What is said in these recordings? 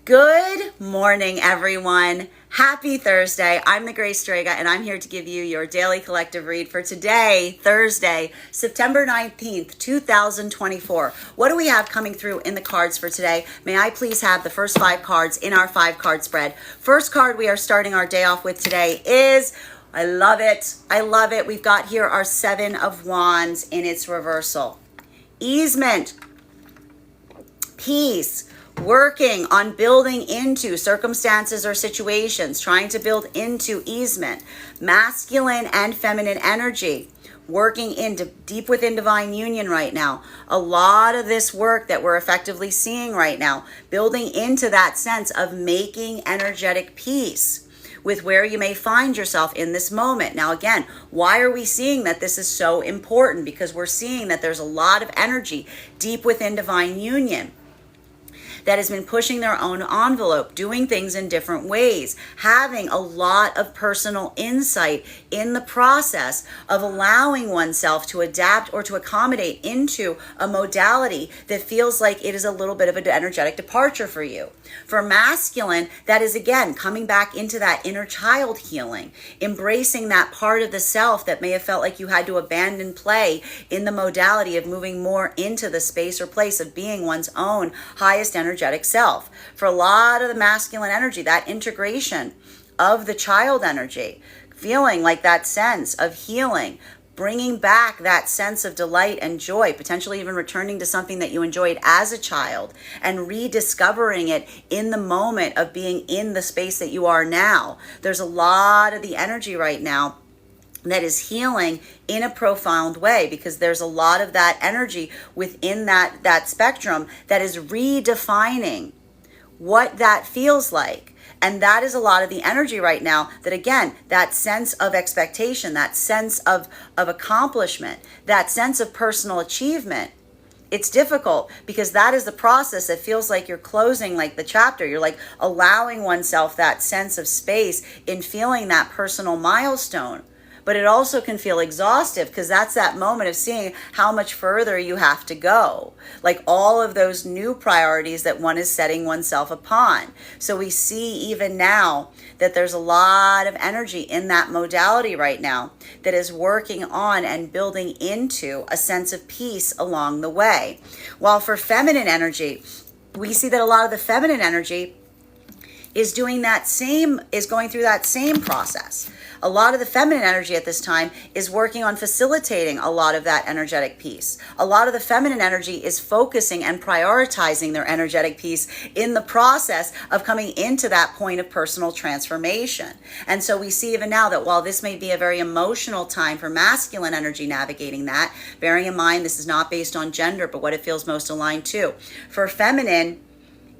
Good morning, everyone. Happy Thursday. I'm the Great Strega, and I'm here to give you your daily collective read for today, Thursday, September 19th, 2024. What do we have coming through in the cards for today? May I please have the first 5 cards in our 5-card spread? First card we are starting our day off with today is, I love it. I love it. We've got here our 7 of Wands in its reversal. Easement, peace, working on building into circumstances or situations, trying to build into easement, masculine and feminine energy, working into deep within divine union right now. A lot of this work that we're effectively seeing right now, building into that sense of making energetic peace with where you may find yourself in this moment. Now, again, why are we seeing that this is so important? Because we're seeing that there's a lot of energy deep within divine union that has been pushing their own envelope, doing things in different ways, having a lot of personal insight in the process of allowing oneself to adapt or to accommodate into a modality that feels like it is a little bit of an energetic departure for you. For masculine, that is again coming back into that inner child healing, embracing that part of the self that may have felt like you had to abandon play in the modality of moving more into the space or place of being one's own highest energetic self. For a lot of the masculine energy, that integration of the child energy, feeling like that sense of healing, bringing back that sense of delight and joy, potentially even returning to something that you enjoyed as a child and rediscovering it in the moment of being in the space that you are now. There's a lot of the energy right now that is healing in a profound way, because there's a lot of that energy within that spectrum that is redefining what that feels like. And that is a lot of the energy right now that, again, that sense of expectation, that sense of accomplishment, that sense of personal achievement. It's difficult because that is the process that feels like you're closing like the chapter. You're like allowing oneself that sense of space in feeling that personal milestone. But it also can feel exhaustive because that's that moment of seeing how much further you have to go. Like all of those new priorities that one is setting oneself upon. So we see even now that there's a lot of energy in that modality right now that is working on and building into a sense of peace along the way. While for feminine energy, we see that a lot of the feminine energy is going through that same process. A lot of the feminine energy at this time is working on facilitating a lot of that energetic peace. A lot of the feminine energy is focusing and prioritizing their energetic peace in the process of coming into that point of personal transformation. And so we see even now that while this may be a very emotional time for masculine energy navigating that, bearing in mind this is not based on gender, but what it feels most aligned to. For feminine,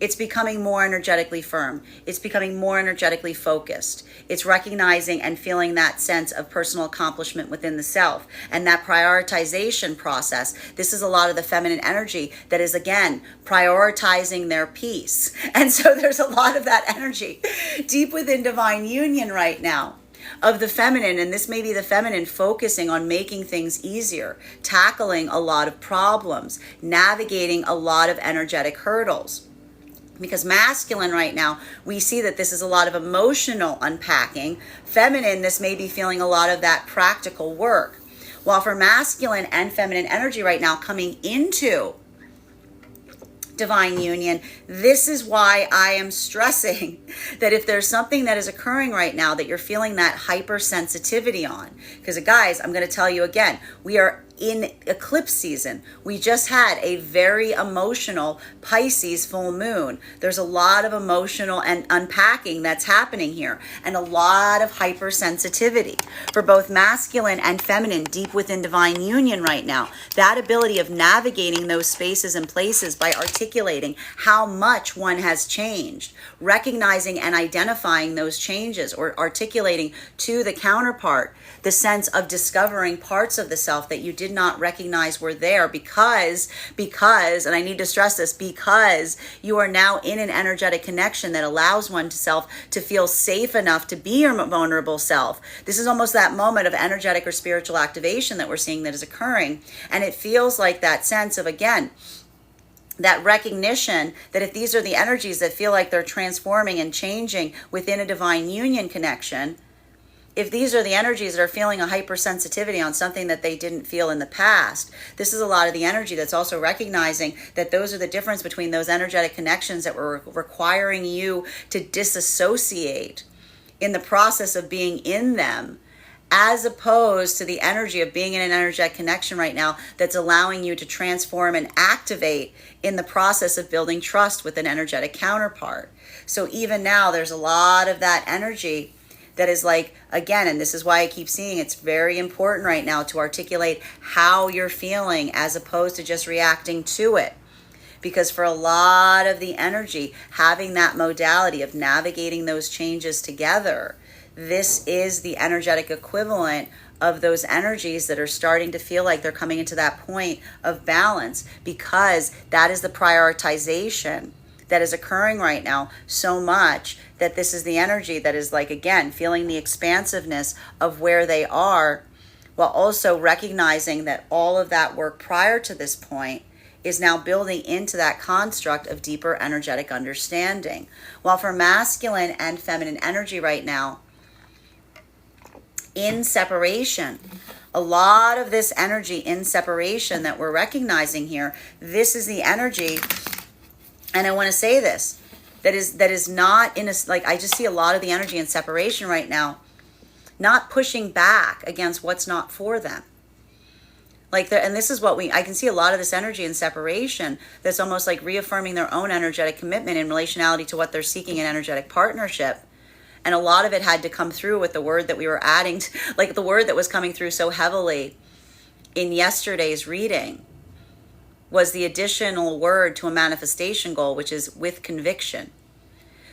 it's becoming more energetically firm. It's becoming more energetically focused. It's recognizing and feeling that sense of personal accomplishment within the self and that prioritization process. This is a lot of the feminine energy that is, again, prioritizing their peace. And so there's a lot of that energy deep within divine union right now of the feminine, and this may be the feminine focusing on making things easier, tackling a lot of problems, navigating a lot of energetic hurdles. Because masculine right now, we see that this is a lot of emotional unpacking. Feminine, this may be feeling a lot of that practical work. While for masculine and feminine energy right now coming into divine union, this is why I am stressing that if there's something that is occurring right now that you're feeling that hypersensitivity on, because guys, I'm going to tell you again, we are in eclipse season. We just had a very emotional Pisces full moon. There's a lot of emotional and unpacking that's happening here, and a lot of hypersensitivity for both masculine and feminine deep within divine union right now. That ability of navigating those spaces and places by articulating how much one has changed, recognizing and identifying those changes, or articulating to the counterpart the sense of discovering parts of the self that you did not recognize were there because, and I need to stress this, because you are now in an energetic connection that allows oneself to feel safe enough to be your vulnerable self. This is almost that moment of energetic or spiritual activation that we're seeing that is occurring. And it feels like that sense of, again, that recognition that if these are the energies that feel like they're transforming and changing within a divine union connection, if these are the energies that are feeling a hypersensitivity on something that they didn't feel in the past, this is a lot of the energy that's also recognizing that those are the difference between those energetic connections that were requiring you to disassociate in the process of being in them, as opposed to the energy of being in an energetic connection right now that's allowing you to transform and activate in the process of building trust with an energetic counterpart. So even now, there's a lot of that energy that is like, again, and this is why I keep seeing it's very important right now to articulate how you're feeling as opposed to just reacting to it. Because for a lot of the energy, having that modality of navigating those changes together, this is the energetic equivalent of those energies that are starting to feel like they're coming into that point of balance, because that is the prioritization that is occurring right now so much that this is the energy that is like, again, feeling the expansiveness of where they are, while also recognizing that all of that work prior to this point is now building into that construct of deeper energetic understanding. While for masculine and feminine energy right now, in separation, a lot of this energy in separation that we're recognizing here, this is the energy, and I want to say this, that is not in a, like, I just see a lot of the energy in separation right now, not pushing back against what's not for them. Like, and this is what I can see a lot of this energy in separation that's almost like reaffirming their own energetic commitment in relationality to what they're seeking in energetic partnership. And a lot of it had to come through with the word that we were adding, like the word that was coming through so heavily in yesterday's reading was the additional word to a manifestation goal, which is with conviction.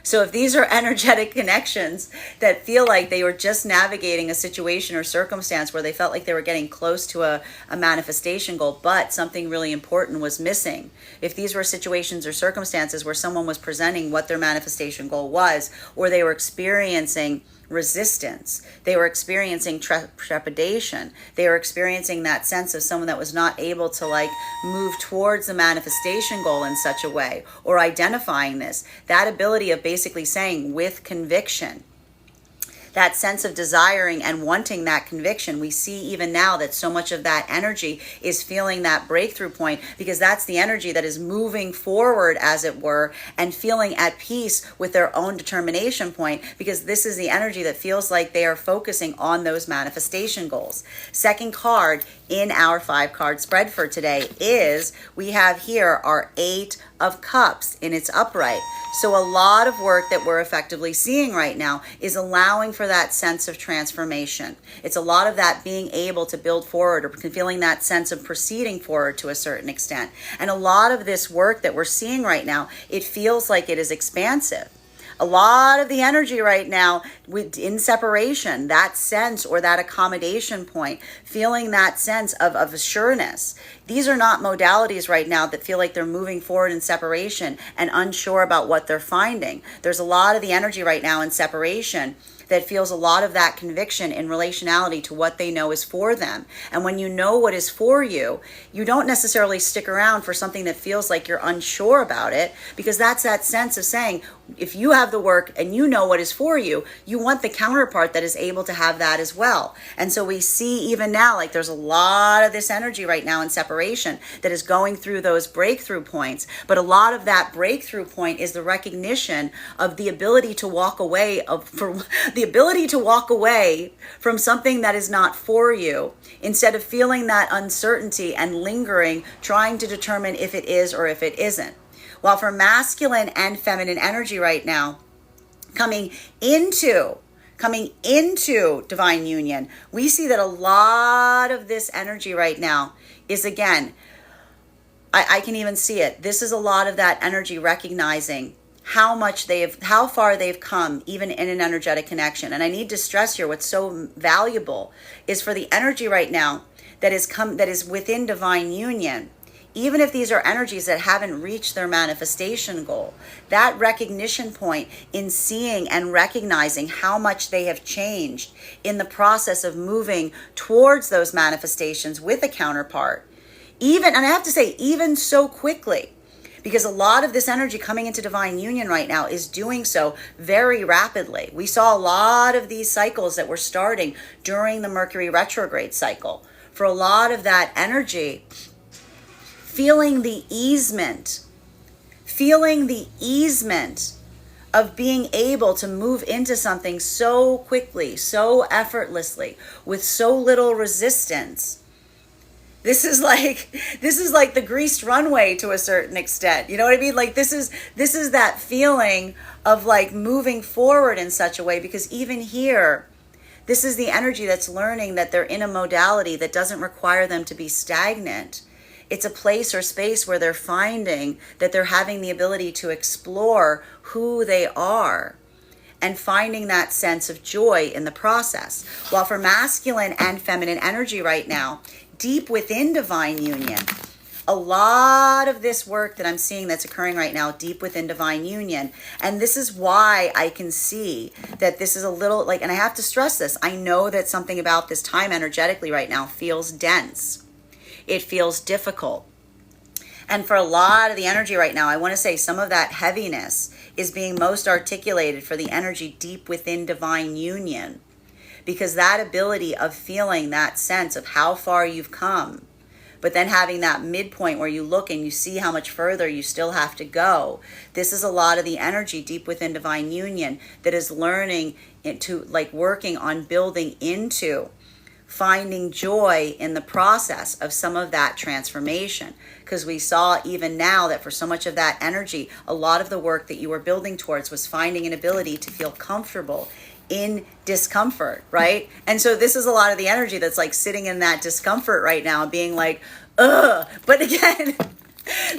So if these are energetic connections that feel like they were just navigating a situation or circumstance where they felt like they were getting close to a manifestation goal, but something really important was missing. If these were situations or circumstances where someone was presenting what their manifestation goal was, or they were experiencing resistance, they were experiencing trepidation, they were experiencing that sense of someone that was not able to like move towards the manifestation goal in such a way, or identifying this, that ability of basically saying with conviction, that sense of desiring and wanting that conviction. We see even now that so much of that energy is feeling that breakthrough point, because that's the energy that is moving forward, as it were, and feeling at peace with their own determination point, because this is the energy that feels like they are focusing on those manifestation goals. Second card in our 5-card spread for today is, we have here our 8 of Cups in its upright. So a lot of work that we're effectively seeing right now is allowing for that sense of transformation. It's a lot of that being able to build forward, or feeling that sense of proceeding forward to a certain extent. And a lot of this work that we're seeing right now, it feels like it is expansive. A lot of the energy right now in separation, that sense or that accommodation point, feeling that sense of assuredness. These are not modalities right now that feel like they're moving forward in separation and unsure about what they're finding. There's a lot of the energy right now in separation that feels a lot of that conviction in relationality to what they know is for them. And when you know what is for you, you don't necessarily stick around for something that feels like you're unsure about it, because that's that sense of saying, if you have the work and you know what is for you, you want the counterpart that is able to have that as well. And so we see even now, like there's a lot of this energy right now in separation that is going through those breakthrough points. But a lot of that breakthrough point is the recognition of the ability to walk away from something that is not for you, instead of feeling that uncertainty and lingering, trying to determine if it is or if it isn't. While for masculine and feminine energy right now, coming into divine union, we see that a lot of this energy right now is, again, I can even see it. This is a lot of that energy recognizing how far they've come, even in an energetic connection. And I need to stress here, what's so valuable is for the energy right now that is within divine union. Even if these are energies that haven't reached their manifestation goal, that recognition point in seeing and recognizing how much they have changed in the process of moving towards those manifestations with a counterpart, even so quickly, because a lot of this energy coming into divine union right now is doing so very rapidly. We saw a lot of these cycles that were starting during the Mercury retrograde cycle. For a lot of that energy, feeling the easement of being able to move into something so quickly, so effortlessly, with so little resistance. This is like the greased runway to a certain extent. You know what I mean? Like this is that feeling of like moving forward in such a way, because even here, this is the energy that's learning that they're in a modality that doesn't require them to be stagnant. It's a place or space where they're finding that they're having the ability to explore who they are and finding that sense of joy in the process. While for masculine and feminine energy right now, deep within divine union, a lot of this work that I'm seeing that's occurring right now, deep within divine union. And this is why I can see that this is a little like, and I have to stress this, I know that something about this time energetically right now feels dense. It feels difficult. And for a lot of the energy right now, I want to say some of that heaviness is being most articulated for the energy deep within divine union. Because that ability of feeling that sense of how far you've come, but then having that midpoint where you look and you see how much further you still have to go. This is a lot of the energy deep within divine union that is learning into, like working on building into finding joy in the process of some of that transformation. Because we saw even now that for so much of that energy, a lot of the work that you were building towards was finding an ability to feel comfortable in discomfort, right? And so this is a lot of the energy that's like sitting in that discomfort right now, being like, ugh. But again,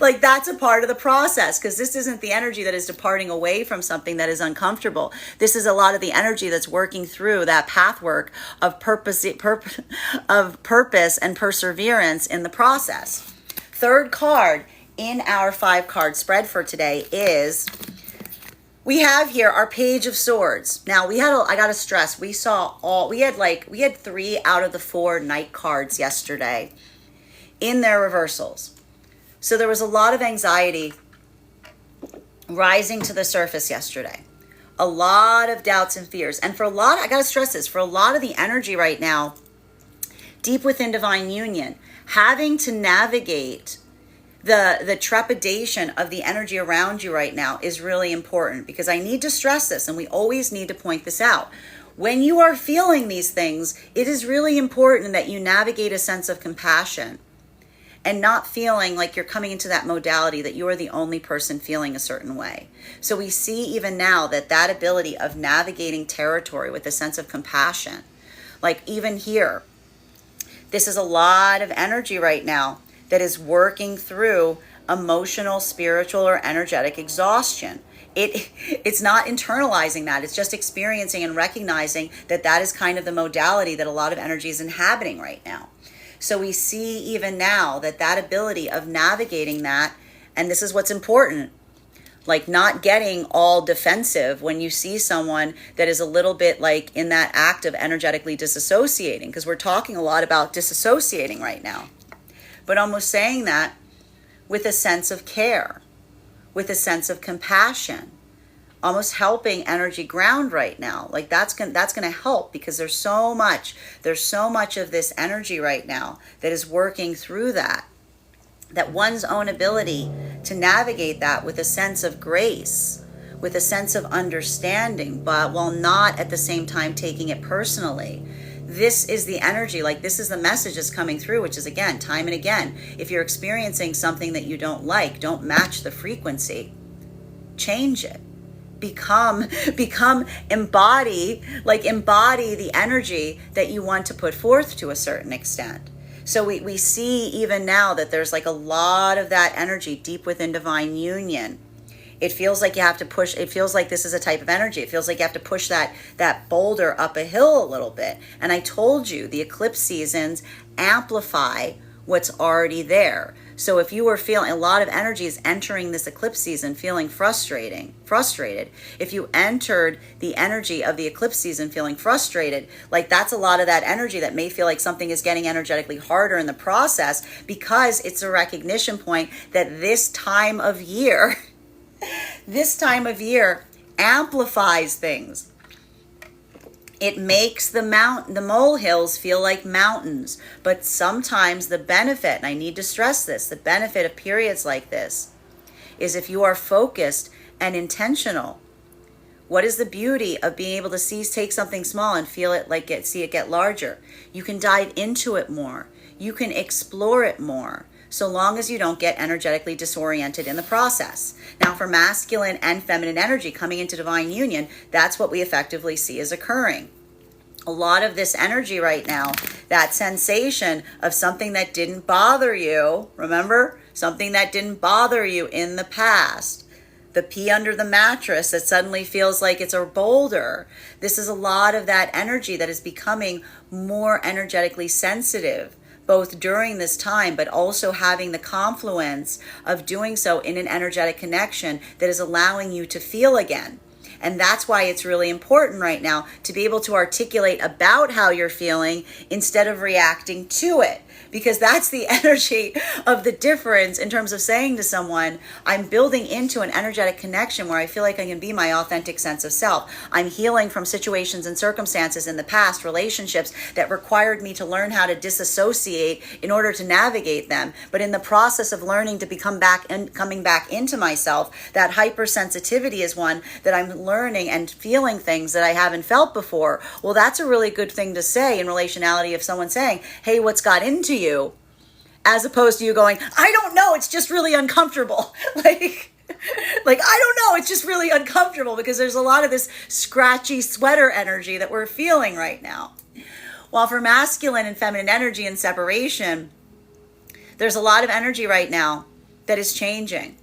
like that's a part of the process, because this isn't the energy that is departing away from something that is uncomfortable. This is a lot of the energy that's working through that pathwork of purpose and perseverance in the process. Third card in our 5-card spread for today is, we have here our Page of Swords. Now I gotta stress, we had 3 out of the 4 Knight cards yesterday in their reversals. So there was a lot of anxiety rising to the surface yesterday. A lot of doubts and fears. And for a lot, I gotta stress this, for a lot of the energy right now, deep within divine union, having to navigate the trepidation of the energy around you right now is really important, because I need to stress this, and we always need to point this out. When you are feeling these things, it is really important that you navigate a sense of compassion and not feeling like you're coming into that modality that you are the only person feeling a certain way. So we see even now that ability of navigating territory with a sense of compassion, like even here, this is a lot of energy right now that is working through emotional, spiritual, or energetic exhaustion. It's not internalizing that. It's just experiencing and recognizing that is kind of the modality that a lot of energy is inhabiting right now. So we see even now that ability of navigating that, and this is what's important, like not getting all defensive when you see someone that is a little bit like in that act of energetically disassociating, because we're talking a lot about disassociating right now. But almost saying that with a sense of care, with a sense of compassion, almost helping energy ground right now. Like that's gonna help, because there's so much of this energy right now that is working through that one's own ability to navigate that with a sense of grace, with a sense of understanding, but while not at the same time taking it personally. This is the energy, like this is the message that's coming through, which is, again, time and again, if you're experiencing something that you don't like, don't match the frequency, change it. Embody the energy that you want to put forth to a certain extent. So we see even now that there's like a lot of that energy deep within divine union. It feels like you have to push. It feels like this is a type of energy. It feels like you have to push that boulder up a hill a little bit. And I told you, the eclipse seasons amplify what's already there. So if you were feeling a lot of energy is entering this eclipse season feeling frustrated, if you entered the energy of the eclipse season feeling frustrated, like that's a lot of that energy that may feel like something is getting energetically harder in the process, because it's a recognition point that this time of year amplifies things. It makes the molehills feel like mountains. But sometimes the benefit, and I need to stress this, the benefit of periods like this is if you are focused and intentional. What is the beauty of being able to take something small and see it get larger? You can dive into it more. You can explore it more, so long as you don't get energetically disoriented in the process. Now, for masculine and feminine energy coming into divine union, that's what we effectively see is occurring. A lot of this energy right now, that sensation of something that didn't bother you, remember? Something that didn't bother you in the past. The pee under the mattress that suddenly feels like it's a boulder. This is a lot of that energy that is becoming more energetically sensitive, both during this time, but also having the confluence of doing so in an energetic connection that is allowing you to feel again. And that's why it's really important right now to be able to articulate about how you're feeling instead of reacting to it. Because that's the energy of the difference in terms of saying to someone, I'm building into an energetic connection where I feel like I can be my authentic sense of self. I'm healing from situations and circumstances in the past, relationships that required me to learn how to disassociate in order to navigate them. But in the process of learning to become back and coming back into myself, that hypersensitivity is one that I'm learning and feeling things that I haven't felt before. Well, that's a really good thing to say in relationality of someone saying, hey, what's got into you? As opposed to you going, I don't know, it's just really uncomfortable. like I don't know, it's just really uncomfortable, because there's a lot of this scratchy sweater energy that we're feeling right now. While for masculine and feminine energy and separation, there's a lot of energy right now that is changing.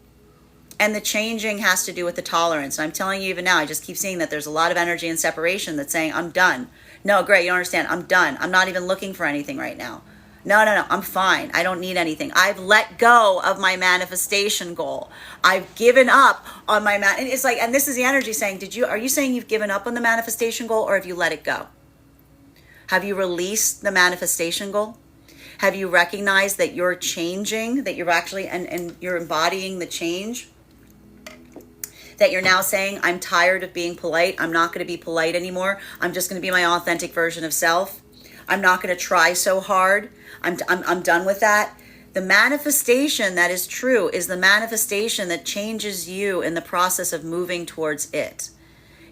And the changing has to do with the tolerance. And I'm telling you even now, I just keep seeing that there's a lot of energy and separation that's saying, I'm done. No, great, you don't understand. I'm done. I'm not even looking for anything right now. No, I'm fine. I don't need anything. I've let go of my manifestation goal. I've given up on my and it's like, and this is the energy saying, are you saying you've given up on the manifestation goal, or have you let it go? Have you released the manifestation goal? Have you recognized that you're changing, that you're actually, and you're embodying the change? That you're now saying, I'm tired of being polite. I'm not going to be polite anymore. I'm just going to be my authentic version of self. I'm not going to try so hard. I'm done with that. The manifestation that is true is the manifestation that changes you in the process of moving towards it.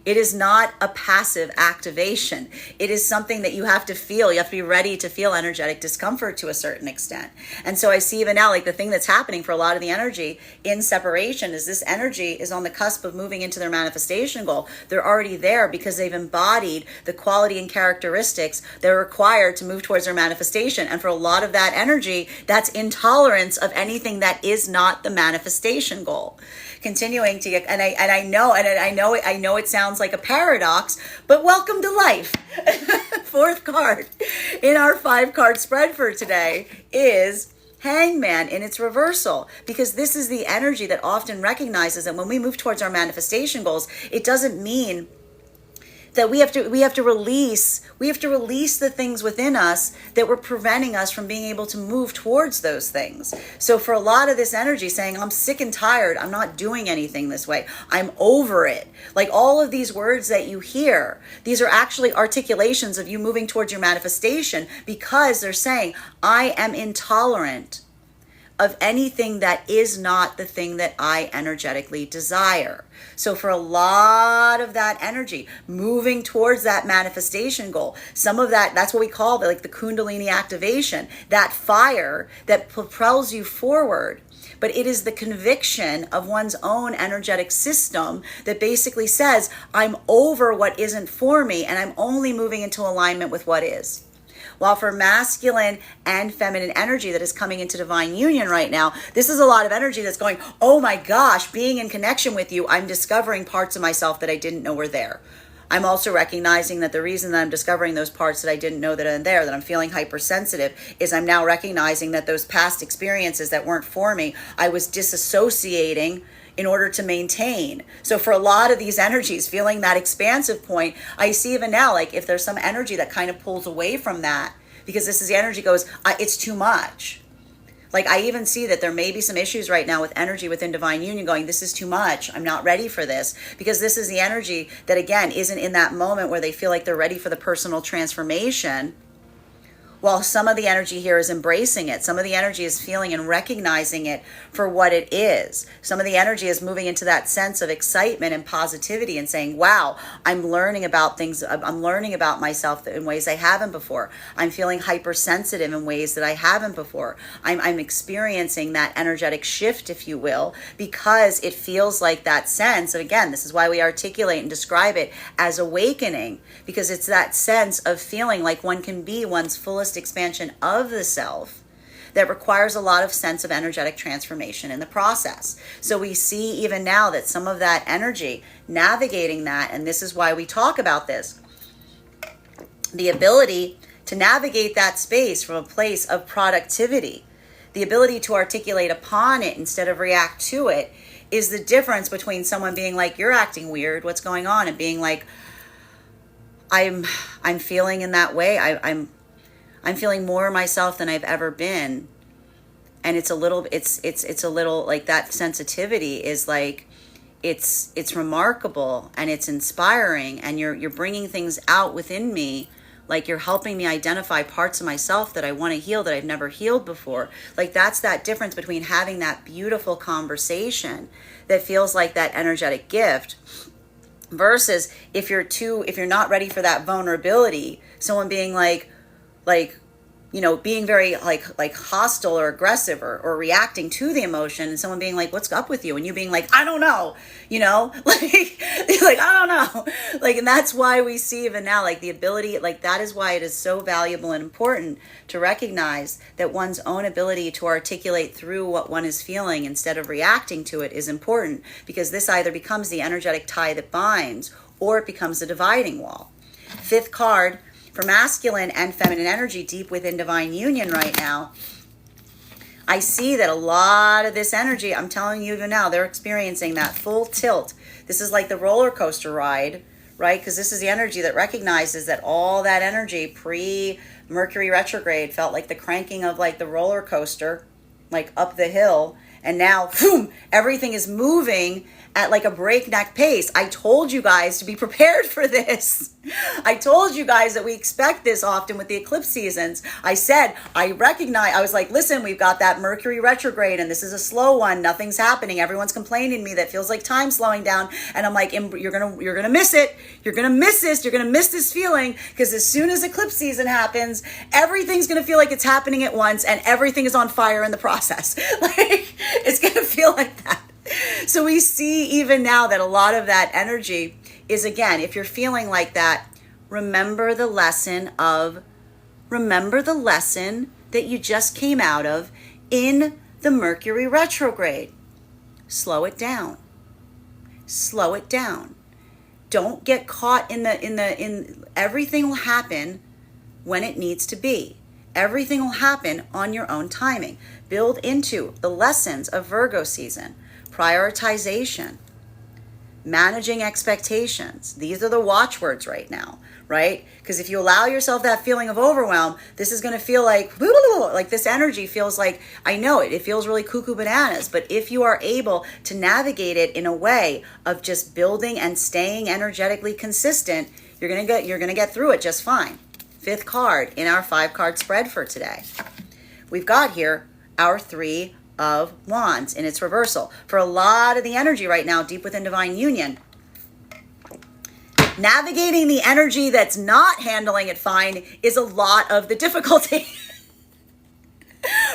It is not a passive activation. It is something that you have to feel. You have to be ready to feel energetic discomfort to a certain extent. And so I see even now, like the thing that's happening for a lot of the energy in separation is this energy is on the cusp of moving into their manifestation goal. They're already there because they've embodied the quality and characteristics that are required to move towards their manifestation. And for a lot of that energy, that's intolerance of anything that is not the manifestation goal. Continuing to get, and I know it sounds like a paradox, but welcome to life. Fourth card in our 5-card spread for today is Hangman in its reversal, because this is the energy that often recognizes that when we move towards our manifestation goals, it doesn't mean that we have to release the things within us that were preventing us from being able to move towards those things. So for a lot of this energy saying, I'm sick and tired, I'm not doing anything this way, I'm over it. Like all of these words that you hear, these are actually articulations of you moving towards your manifestation, because they're saying, I am intolerant of anything that is not the thing that I energetically desire. So for a lot of that energy, moving towards that manifestation goal, some of that's what we call like the Kundalini activation, that fire that propels you forward. But it is the conviction of one's own energetic system that basically says, I'm over what isn't for me, and I'm only moving into alignment with what is. While for masculine and feminine energy that is coming into divine union right now, this is a lot of energy that's going, oh my gosh, being in connection with you, I'm discovering parts of myself that I didn't know were there. I'm also recognizing that the reason that I'm discovering those parts that I didn't know that are there, that I'm feeling hypersensitive, is I'm now recognizing that those past experiences that weren't for me, I was disassociating in order to maintain. So for a lot of these energies, feeling that expansive point, I see even now, like if there's some energy that kind of pulls away from that, because this is the energy goes, it's too much. Like I even see that there may be some issues right now with energy within divine union going, this is too much. I'm not ready for this, because this is the energy that again isn't in that moment where they feel like they're ready for the personal transformation. While some of the energy here is embracing it. Some of the energy is feeling and recognizing it for what it is. Some of the energy is moving into that sense of excitement and positivity and saying, wow, I'm learning about things. I'm learning about myself in ways I haven't before. I'm feeling hypersensitive in ways that I haven't before. I'm experiencing that energetic shift, if you will, because it feels like that sense of, again, this is why we articulate and describe it as awakening, because it's that sense of feeling like one can be one's fullest expansion of the self that requires a lot of sense of energetic transformation in the process. So we see even now that some of that energy navigating that, and this is why we talk about this, the ability to navigate that space from a place of productivity, the ability to articulate upon it instead of react to it, is the difference between someone being like, you're acting weird, what's going on, and being like, I'm feeling in that way. I'm feeling more myself than I've ever been. And it's a little like that sensitivity is like, it's remarkable and it's inspiring, and you're bringing things out within me. Like you're helping me identify parts of myself that I want to heal that I've never healed before. Like that's that difference between having that beautiful conversation that feels like that energetic gift, versus if you're not ready for that vulnerability, someone being like, being very like hostile or aggressive or reacting to the emotion, and someone being like, what's up with you? And you being like, I don't know, like I don't know. Like, and that's why we see even now, like the ability, like that is why it is so valuable and important to recognize that one's own ability to articulate through what one is feeling instead of reacting to it is important, because this either becomes the energetic tie that binds or it becomes the dividing wall. Fifth card for masculine and feminine energy deep within divine union right now. I see that a lot of this energy, I'm telling you even now, they're experiencing that full tilt. This is like the roller coaster ride, right? Because this is the energy that recognizes that all that energy pre-Mercury retrograde felt like the cranking of like the roller coaster, like up the hill. And now, boom, everything is moving at like a breakneck pace. I told you guys to be prepared for this. I told you guys that we expect this often with the eclipse seasons. I said, I was like, listen, we've got that Mercury retrograde and this is a slow one. Nothing's happening. Everyone's complaining to me that feels like time slowing down. And I'm like, you're going to miss it. You're going to miss this. You're going to miss this feeling, because as soon as eclipse season happens, everything's going to feel like it's happening at once and everything is on fire in the process. Like it's going to feel like that. So we see even now that a lot of that energy is, again, if you're feeling like that, remember the lesson that you just came out of in the Mercury retrograde. Slow it down. Slow it down. Don't get caught in everything will happen when it needs to be. Everything will happen on your own timing. Build into the lessons of Virgo season. Prioritization, managing expectations. These are the watchwords right now, right? Because if you allow yourself that feeling of overwhelm, this is going to feel like this energy feels like, I know it feels really cuckoo bananas. But if you are able to navigate it in a way of just building and staying energetically consistent, you're going to get through it just fine. Fifth card in our 5-card spread for today. We've got here our 3 of Wands in its reversal. For a lot of the energy right now deep within divine union, navigating the energy that's not handling it fine is a lot of the difficulty.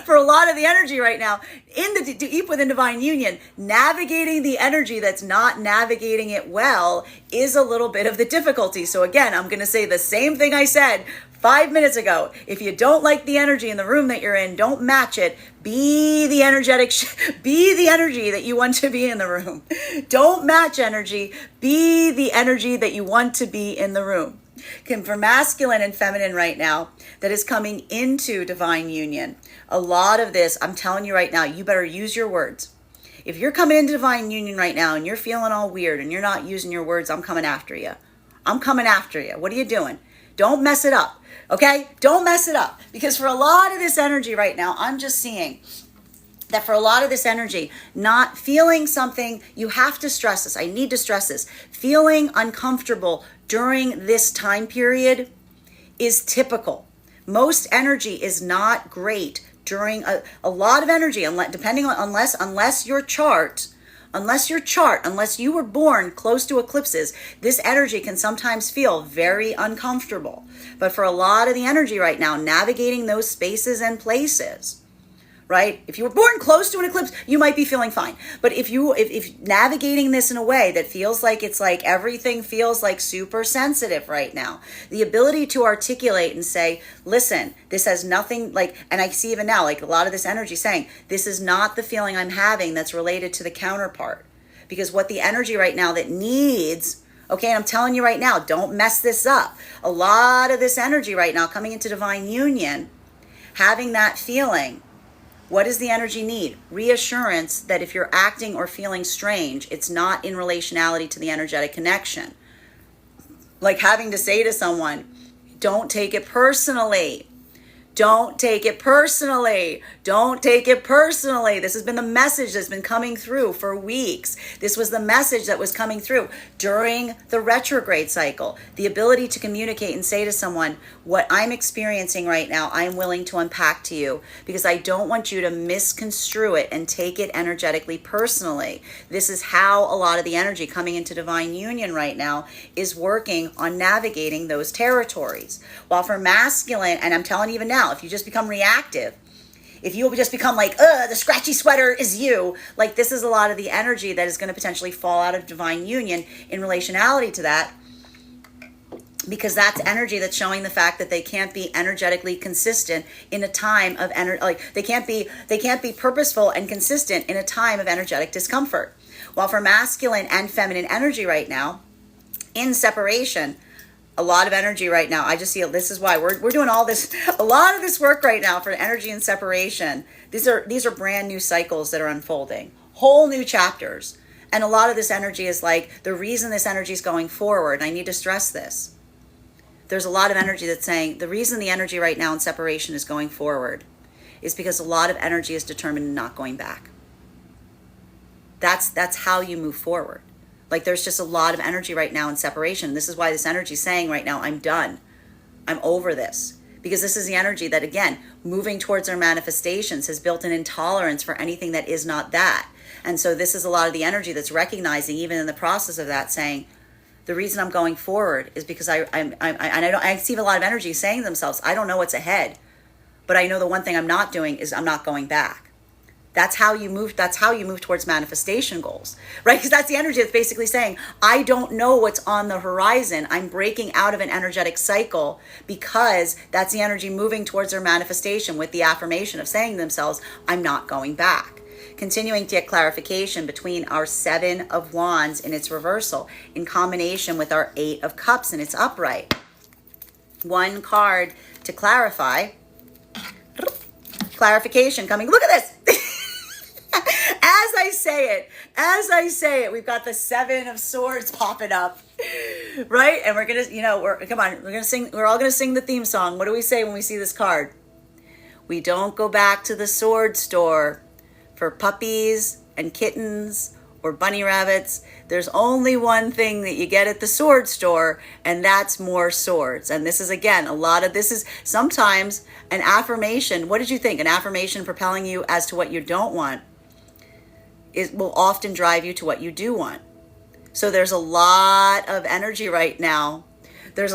For a lot of the energy right now, in the deep within divine union, navigating the energy that's not navigating it well is a little bit of the difficulty. So again, I'm going to say the same thing I said 5 minutes ago. If you don't like the energy in the room that you're in, don't match it. Be the be the energy that you want to be in the room. Don't match energy. Be the energy that you want to be in the room. For masculine and feminine right now, that is coming into divine union. A lot of this, I'm telling you right now, you better use your words. If you're coming into divine union right now and you're feeling all weird and you're not using your words, I'm coming after you. I'm coming after you. What are you doing? Don't mess it up. Okay? Don't mess it up. Because for a lot of this energy right now, I'm just seeing that for a lot of this energy, not feeling something, you have to stress this. I need to stress this. Feeling uncomfortable during this time period is typical. Most energy is not great during a lot of energy, unless your chart, unless you were born close to eclipses, this energy can sometimes feel very uncomfortable. But for a lot of the energy right now, navigating those spaces and places, right? If you were born close to an eclipse, you might be feeling fine. But if navigating this in a way that feels like it's like everything feels like super sensitive right now, the ability to articulate and say, listen, this has nothing like, and I see even now, like a lot of this energy saying, this is not the feeling I'm having that's related to the counterpart. Because what the energy right now that needs, okay, and I'm telling you right now, don't mess this up. A lot of this energy right now coming into divine union, having that feeling, what does the energy need? Reassurance that if you're acting or feeling strange, it's not in relationality to the energetic connection. Like having to say to someone, don't take it personally. Don't take it personally. Don't take it personally. This has been the message that's been coming through for weeks. This was the message that was coming through during the retrograde cycle. The ability to communicate and say to someone, what I'm experiencing right now, I'm willing to unpack to you because I don't want you to misconstrue it and take it energetically personally. This is how a lot of the energy coming into divine union right now is working on navigating those territories. While for masculine, and I'm telling you even now, if you just become reactive, if you just become like, the scratchy sweater is you, like this is a lot of the energy that is going to potentially fall out of divine union in relationality to that, because that's energy that's showing the fact that they can't be energetically consistent in a time of like they can't be purposeful and consistent in a time of energetic discomfort. While for masculine and feminine energy right now, in separation, a lot of energy right now. I just feel this is why we're doing all this, a lot of this work right now for energy and separation. These are brand new cycles that are unfolding, whole new chapters. And a lot of this energy is like the reason this energy is going forward. And I need to stress this. There's a lot of energy that's saying the reason the energy right now in separation is going forward is because a lot of energy is determined in not going back. That's how you move forward. Like there's just a lot of energy right now in separation. This is why this energy is saying right now, I'm done. I'm over this. Because this is the energy that, again, moving towards our manifestations has built an intolerance for anything that is not that. And so this is a lot of the energy that's recognizing, even in the process of that, saying, the reason I'm going forward is because I see a lot of energy saying to themselves, I don't know what's ahead, but I know the one thing I'm not doing is I'm not going back. That's how you move. That's how you move towards manifestation goals, right? Because that's the energy that's basically saying, I don't know what's on the horizon. I'm breaking out of an energetic cycle because that's the energy moving towards their manifestation with the affirmation of saying to themselves, I'm not going back. Continuing to get clarification between our 7 of Wands in its reversal in combination with our 8 of Cups in its upright. One card to clarify. Clarification coming. Look at this. As I say it, we've got the 7 of Swords popping up, right? And we're gonna, we're all gonna sing the theme song. What do we say when we see this card? We don't go back to the sword store for puppies and kittens or bunny rabbits. There's only one thing that you get at the sword store, and that's more swords. And this is, again, this is sometimes an affirmation. What did you think? An affirmation propelling you as to what you don't want. It will often drive you to what you do want. So there's a lot of energy right now. That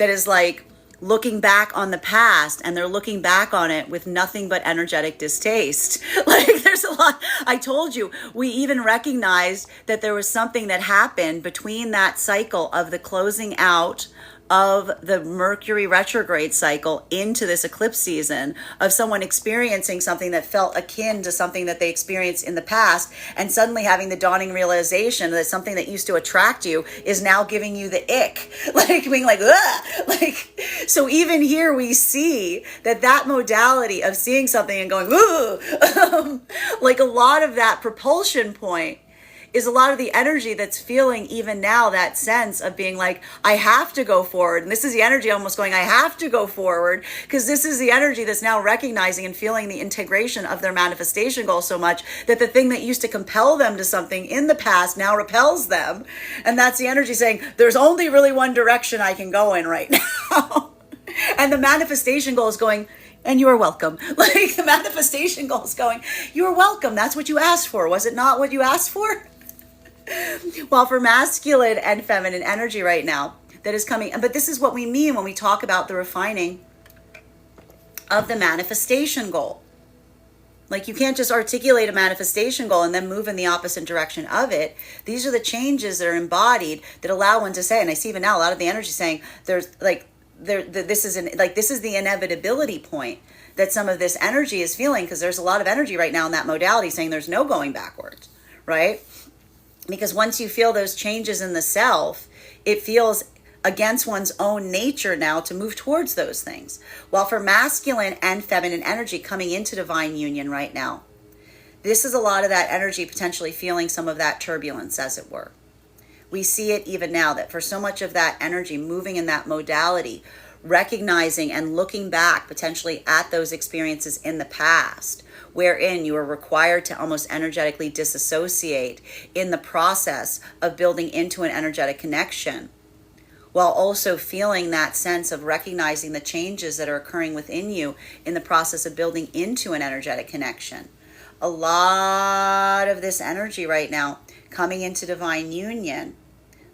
is like, looking back on the past, and they're looking back on it with nothing but energetic distaste. Like, there's a lot. I told you, we even recognized that there was something that happened between that cycle of the closing out of the Mercury retrograde cycle into this eclipse season, of someone experiencing something that felt akin to something that they experienced in the past, and suddenly having the dawning realization that something that used to attract you is now giving you the ick, like being like, ugh! Like, so even here we see that modality of seeing something and going, ooh, like a lot of that propulsion point is a lot of the energy that's feeling even now that sense of being like, I have to go forward. And this is the energy almost going, I have to go forward, because this is the energy that's now recognizing and feeling the integration of their manifestation goal so much that the thing that used to compel them to something in the past now repels them. And that's the energy saying, there's only really one direction I can go in right now. And the manifestation goal is going, and you are welcome. Like, the manifestation goal is going, you are welcome. That's what you asked for. Was it not what you asked for? Well, for masculine and feminine energy right now, that is coming. But this is what we mean when we talk about the refining of the manifestation goal. Like, you can't just articulate a manifestation goal and then move in the opposite direction of it. These are the changes that are embodied that allow one to say, and I see even now a lot of the energy saying this is the inevitability point that some of this energy is feeling, because there's a lot of energy right now in that modality saying there's no going backwards, right? Because once you feel those changes in the self, it feels against one's own nature now to move towards those things. While for masculine and feminine energy coming into divine union right now, this is a lot of that energy potentially feeling some of that turbulence, as it were. We see it even now that for so much of that energy moving in that modality, recognizing and looking back potentially at those experiences in the past, wherein you are required to almost energetically disassociate in the process of building into an energetic connection, while also feeling that sense of recognizing the changes that are occurring within you in the process of building into an energetic connection. A lot of this energy right now coming into divine union.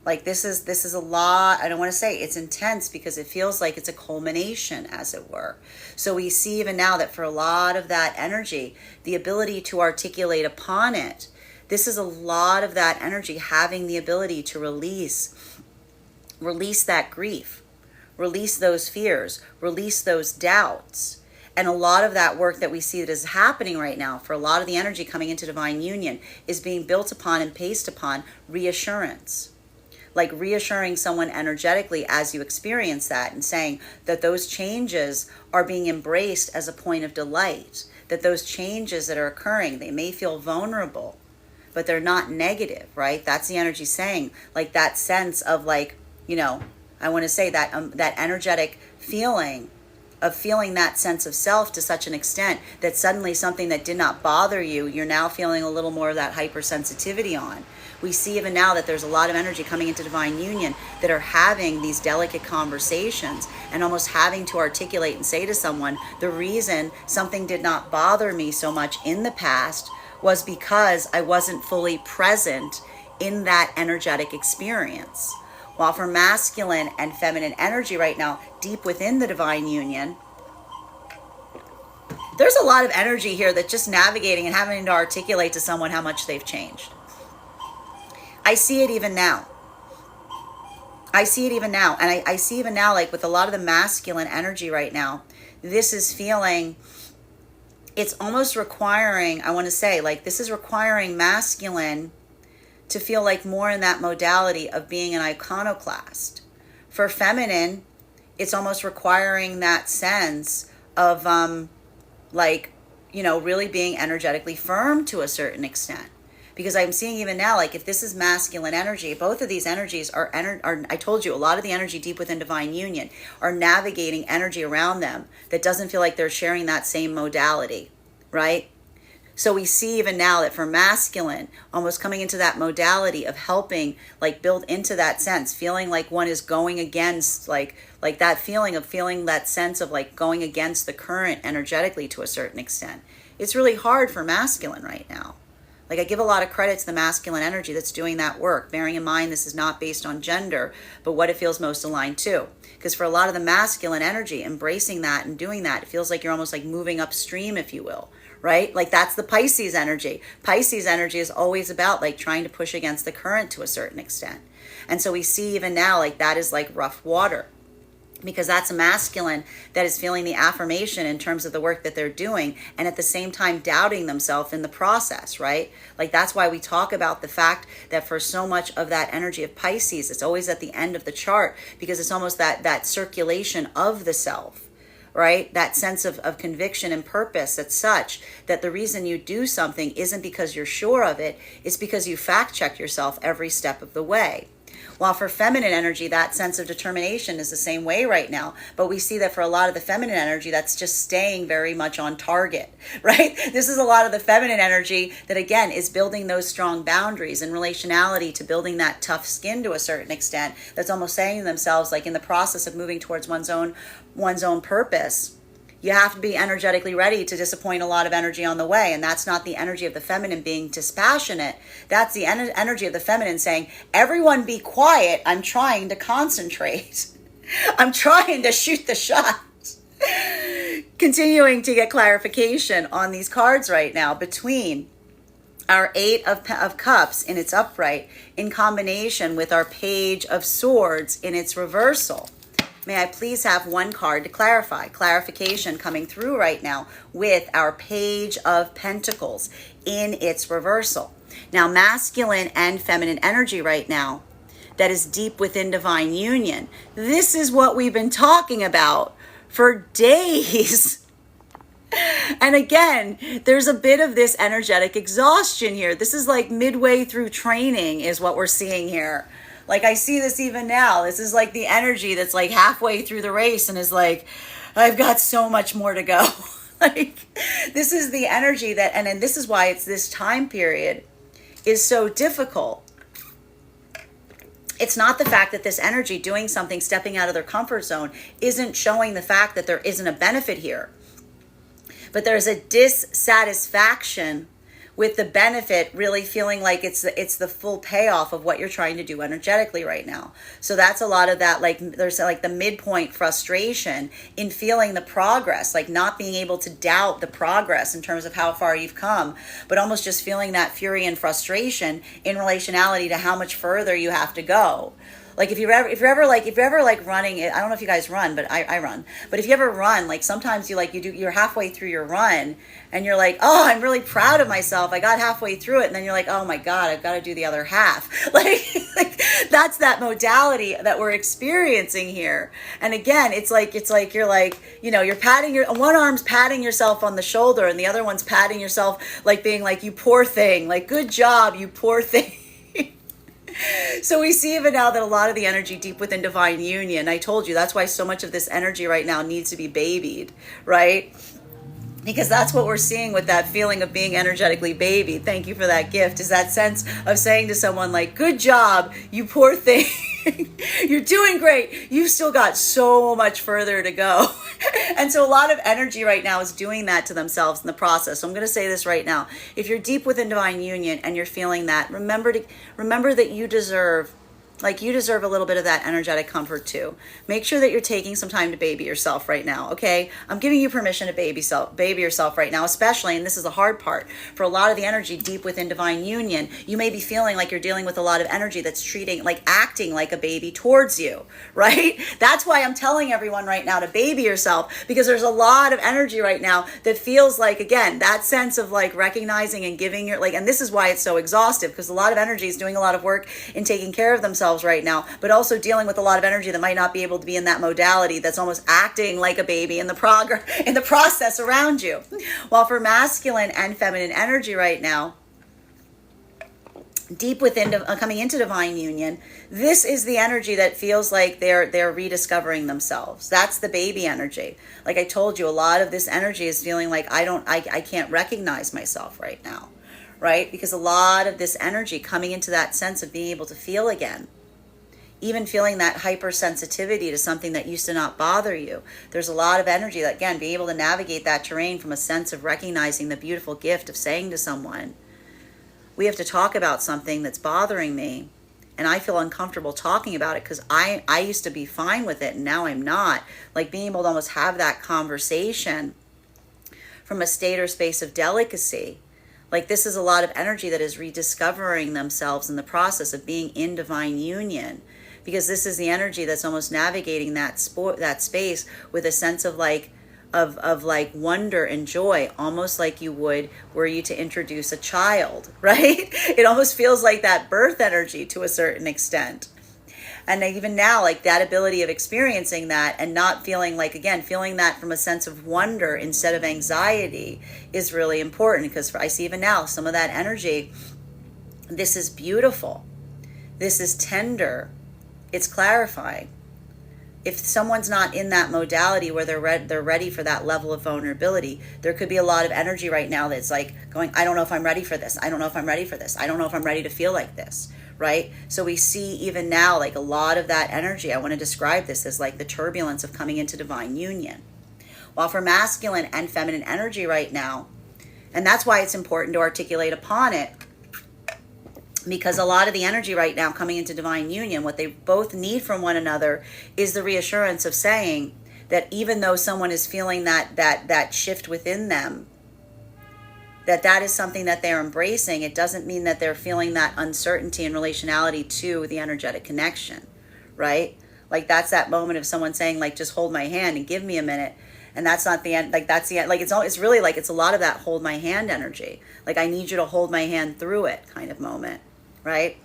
Like, this is a lot. I don't want to say it's intense, because it feels like it's a culmination, as it were. So we see even now that for a lot of that energy, the ability to articulate upon it, this is a lot of that energy having the ability to release that grief, release those fears, release those doubts. And a lot of that work that we see that is happening right now for a lot of the energy coming into divine union is being built upon and paced upon reassurance. Like reassuring someone energetically as you experience that, and saying that those changes are being embraced as a point of delight, that those changes that are occurring, they may feel vulnerable, but they're not negative, right? That's the energy saying, like, that sense of, like, you know, I want to say that that energetic feeling of feeling that sense of self to such an extent that suddenly something that did not bother you, you're now feeling a little more of that hypersensitivity on. We see even now that there's a lot of energy coming into divine union that are having these delicate conversations and almost having to articulate and say to someone, the reason something did not bother me so much in the past was because I wasn't fully present in that energetic experience. While for masculine and feminine energy right now, deep within the divine union, there's a lot of energy here that's just navigating and having to articulate to someone how much they've changed. I see it even now. And I see even now, like with a lot of the masculine energy right now, this is feeling, it's almost requiring, I want to say, like, this is requiring masculine to feel like more in that modality of being an iconoclast. For feminine, it's almost requiring that sense of, like, you know, really being energetically firm to a certain extent. Because I'm seeing even now, like, if this is masculine energy, both of these energies are I told you, a lot of the energy deep within divine union are navigating energy around them that doesn't feel like they're sharing that same modality, right? So we see even now that for masculine, almost coming into that modality of helping, like, build into that sense, feeling like one is going against, like that feeling of feeling that sense of, like, going against the current energetically to a certain extent. It's really hard for masculine right now. Like, I give a lot of credit to the masculine energy that's doing that work, bearing in mind this is not based on gender, but what it feels most aligned to. Because for a lot of the masculine energy, embracing that and doing that, it feels like you're almost like moving upstream, if you will, right? Like, that's the Pisces energy. Pisces energy is always about like trying to push against the current to a certain extent. And so we see even now, like, that is like rough water, because that's a masculine that is feeling the affirmation in terms of the work that they're doing, and at the same time doubting themselves in the process, right? Like, that's why we talk about the fact that for so much of that energy of Pisces, it's always at the end of the chart, because it's almost that circulation of the self, right? That sense of conviction and purpose, that's such that the reason you do something isn't because you're sure of it, it's because you fact check yourself every step of the way. While for feminine energy, that sense of determination is the same way right now. But we see that for a lot of the feminine energy, that's just staying very much on target, right? This is a lot of the feminine energy that, again, is building those strong boundaries in relationality to building that tough skin to a certain extent. That's almost saying to themselves, like, in the process of moving towards one's own purpose, you have to be energetically ready to disappoint a lot of energy on the way. And that's not the energy of the feminine being dispassionate. That's the energy of the feminine saying, everyone be quiet. I'm trying to concentrate. I'm trying to shoot the shot. Continuing to get clarification on these cards right now between our Eight of Cups in its upright in combination with our Page of Swords in its reversal. May I please have one card to clarify? Clarification coming through right now with our Page of Pentacles in its reversal. Now, masculine and feminine energy right now that is deep within divine union. This is what we've been talking about for days. And again, there's a bit of this energetic exhaustion here. This is like midway through training is what we're seeing here. Like, I see this even now. This is like the energy that's like halfway through the race and is like, I've got so much more to go. Like, this is the energy that, and this is why it's this time period is so difficult. It's not the fact that this energy doing something, stepping out of their comfort zone, isn't showing the fact that there isn't a benefit here. But there's a dissatisfaction with the benefit really feeling like it's the full payoff of what you're trying to do energetically right now. So that's a lot of that, like, there's like the midpoint frustration in feeling the progress, like not being able to doubt the progress in terms of how far you've come, but almost just feeling that fury and frustration in relationality to how much further you have to go. Like, if you're ever running, I don't know if you guys run, but I run. But if you ever run, like, sometimes you're halfway through your run and you're like, oh, I'm really proud of myself. I got halfway through it. And then you're like, oh my God, I've got to do the other half. Like that's that modality that we're experiencing here. And again, it's like you're like, you're patting one arm's patting yourself on the shoulder and the other one's patting yourself, like being like, you poor thing, like, good job, you poor thing. So we see even now that a lot of the energy deep within divine union, I told you, that's why so much of this energy right now needs to be babied, right? Because that's what we're seeing with that feeling of being energetically babied. Thank you for that gift. Is that sense of saying to someone like, good job, you poor thing. You're doing great. You've still got so much further to go. And so a lot of energy right now is doing that to themselves in the process. So I'm going to say this right now. If you're deep within divine union and you're feeling that, remember that you deserve a little bit of that energetic comfort too. Make sure that you're taking some time to baby yourself right now, okay? I'm giving you permission to baby yourself right now, especially, and this is the hard part, for a lot of the energy deep within divine union, you may be feeling like you're dealing with a lot of energy that's acting like a baby towards you, right? That's why I'm telling everyone right now to baby yourself, because there's a lot of energy right now that feels like, again, that sense of like recognizing and giving and this is why it's so exhaustive, because a lot of energy is doing a lot of work in taking care of themselves right now, but also dealing with a lot of energy that might not be able to be in that modality that's almost acting like a baby in the process around you. While for masculine and feminine energy right now, deep within coming into divine union, this is the energy that feels like they're rediscovering themselves. That's the baby energy. Like I told you, a lot of this energy is feeling like I can't recognize myself right now, right? Because a lot of this energy coming into that sense of being able to feel again, even feeling that hypersensitivity to something that used to not bother you. There's a lot of energy that, again, being able to navigate that terrain from a sense of recognizing the beautiful gift of saying to someone, we have to talk about something that's bothering me, and I feel uncomfortable talking about it because I used to be fine with it and now I'm not. Like being able to almost have that conversation from a state or space of delicacy. Like this is a lot of energy that is rediscovering themselves in the process of being in divine union, because this is the energy that's almost navigating that space with a sense of like like wonder and joy, almost like you would were you to introduce a child, right? It almost feels like that birth energy to a certain extent. And even now, like that ability of experiencing that and not feeling like, again, feeling that from a sense of wonder instead of anxiety is really important, because I see even now some of that energy. This is beautiful. This is tender. It's clarifying. If someone's not in that modality where they're ready for that level of vulnerability, there could be a lot of energy right now that's like going, I don't know if I'm ready for this. I don't know if I'm ready for this. I don't know if I'm ready to feel like this, right? So we see even now like a lot of that energy. I want to describe this as like the turbulence of coming into divine union. While for masculine and feminine energy right now, and that's why it's important to articulate upon it, because a lot of the energy right now coming into divine union, what they both need from one another is the reassurance of saying that even though someone is feeling that shift within them, that is something that they're embracing. It doesn't mean that they're feeling that uncertainty in relationality to the energetic connection, right? Like that's that moment of someone saying like, just hold my hand and give me a minute. And that's not the end. Like that's the end. Like it's really like, it's a lot of that hold my hand energy. Like I need you to hold my hand through it kind of moment. Right?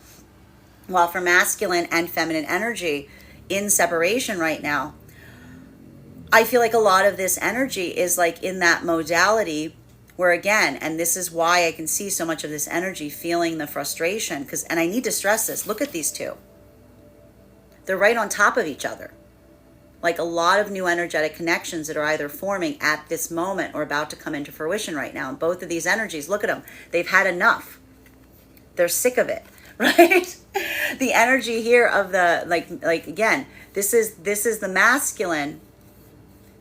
While for masculine and feminine energy in separation right now, I feel like a lot of this energy is like in that modality where, again, and this is why I can see so much of this energy feeling the frustration, and I need to stress this, look at these two. They're right on top of each other. Like a lot of new energetic connections that are either forming at this moment or about to come into fruition right now. And both of these energies, look at them. They've had enough. They're sick of it, right? The energy here of the, like again, this is the masculine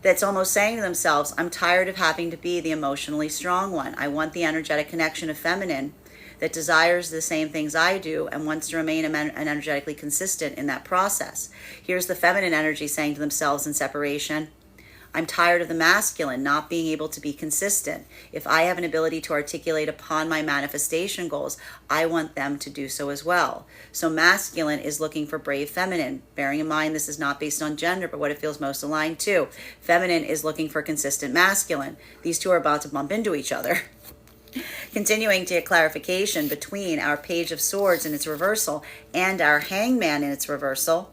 that's almost saying to themselves, I'm tired of having to be the emotionally strong one. I want the energetic connection of feminine that desires the same things I do and wants to remain energetically consistent in that process. Here's the feminine energy saying to themselves in separation, I'm tired of the masculine not being able to be consistent. If I have an ability to articulate upon my manifestation goals, I want them to do so as well. So masculine is looking for brave feminine. Bearing in mind this is not based on gender, but what it feels most aligned to. Feminine is looking for consistent masculine. These two are about to bump into each other. Continuing to get clarification between our Page of Swords in its reversal and our Hangman in its reversal.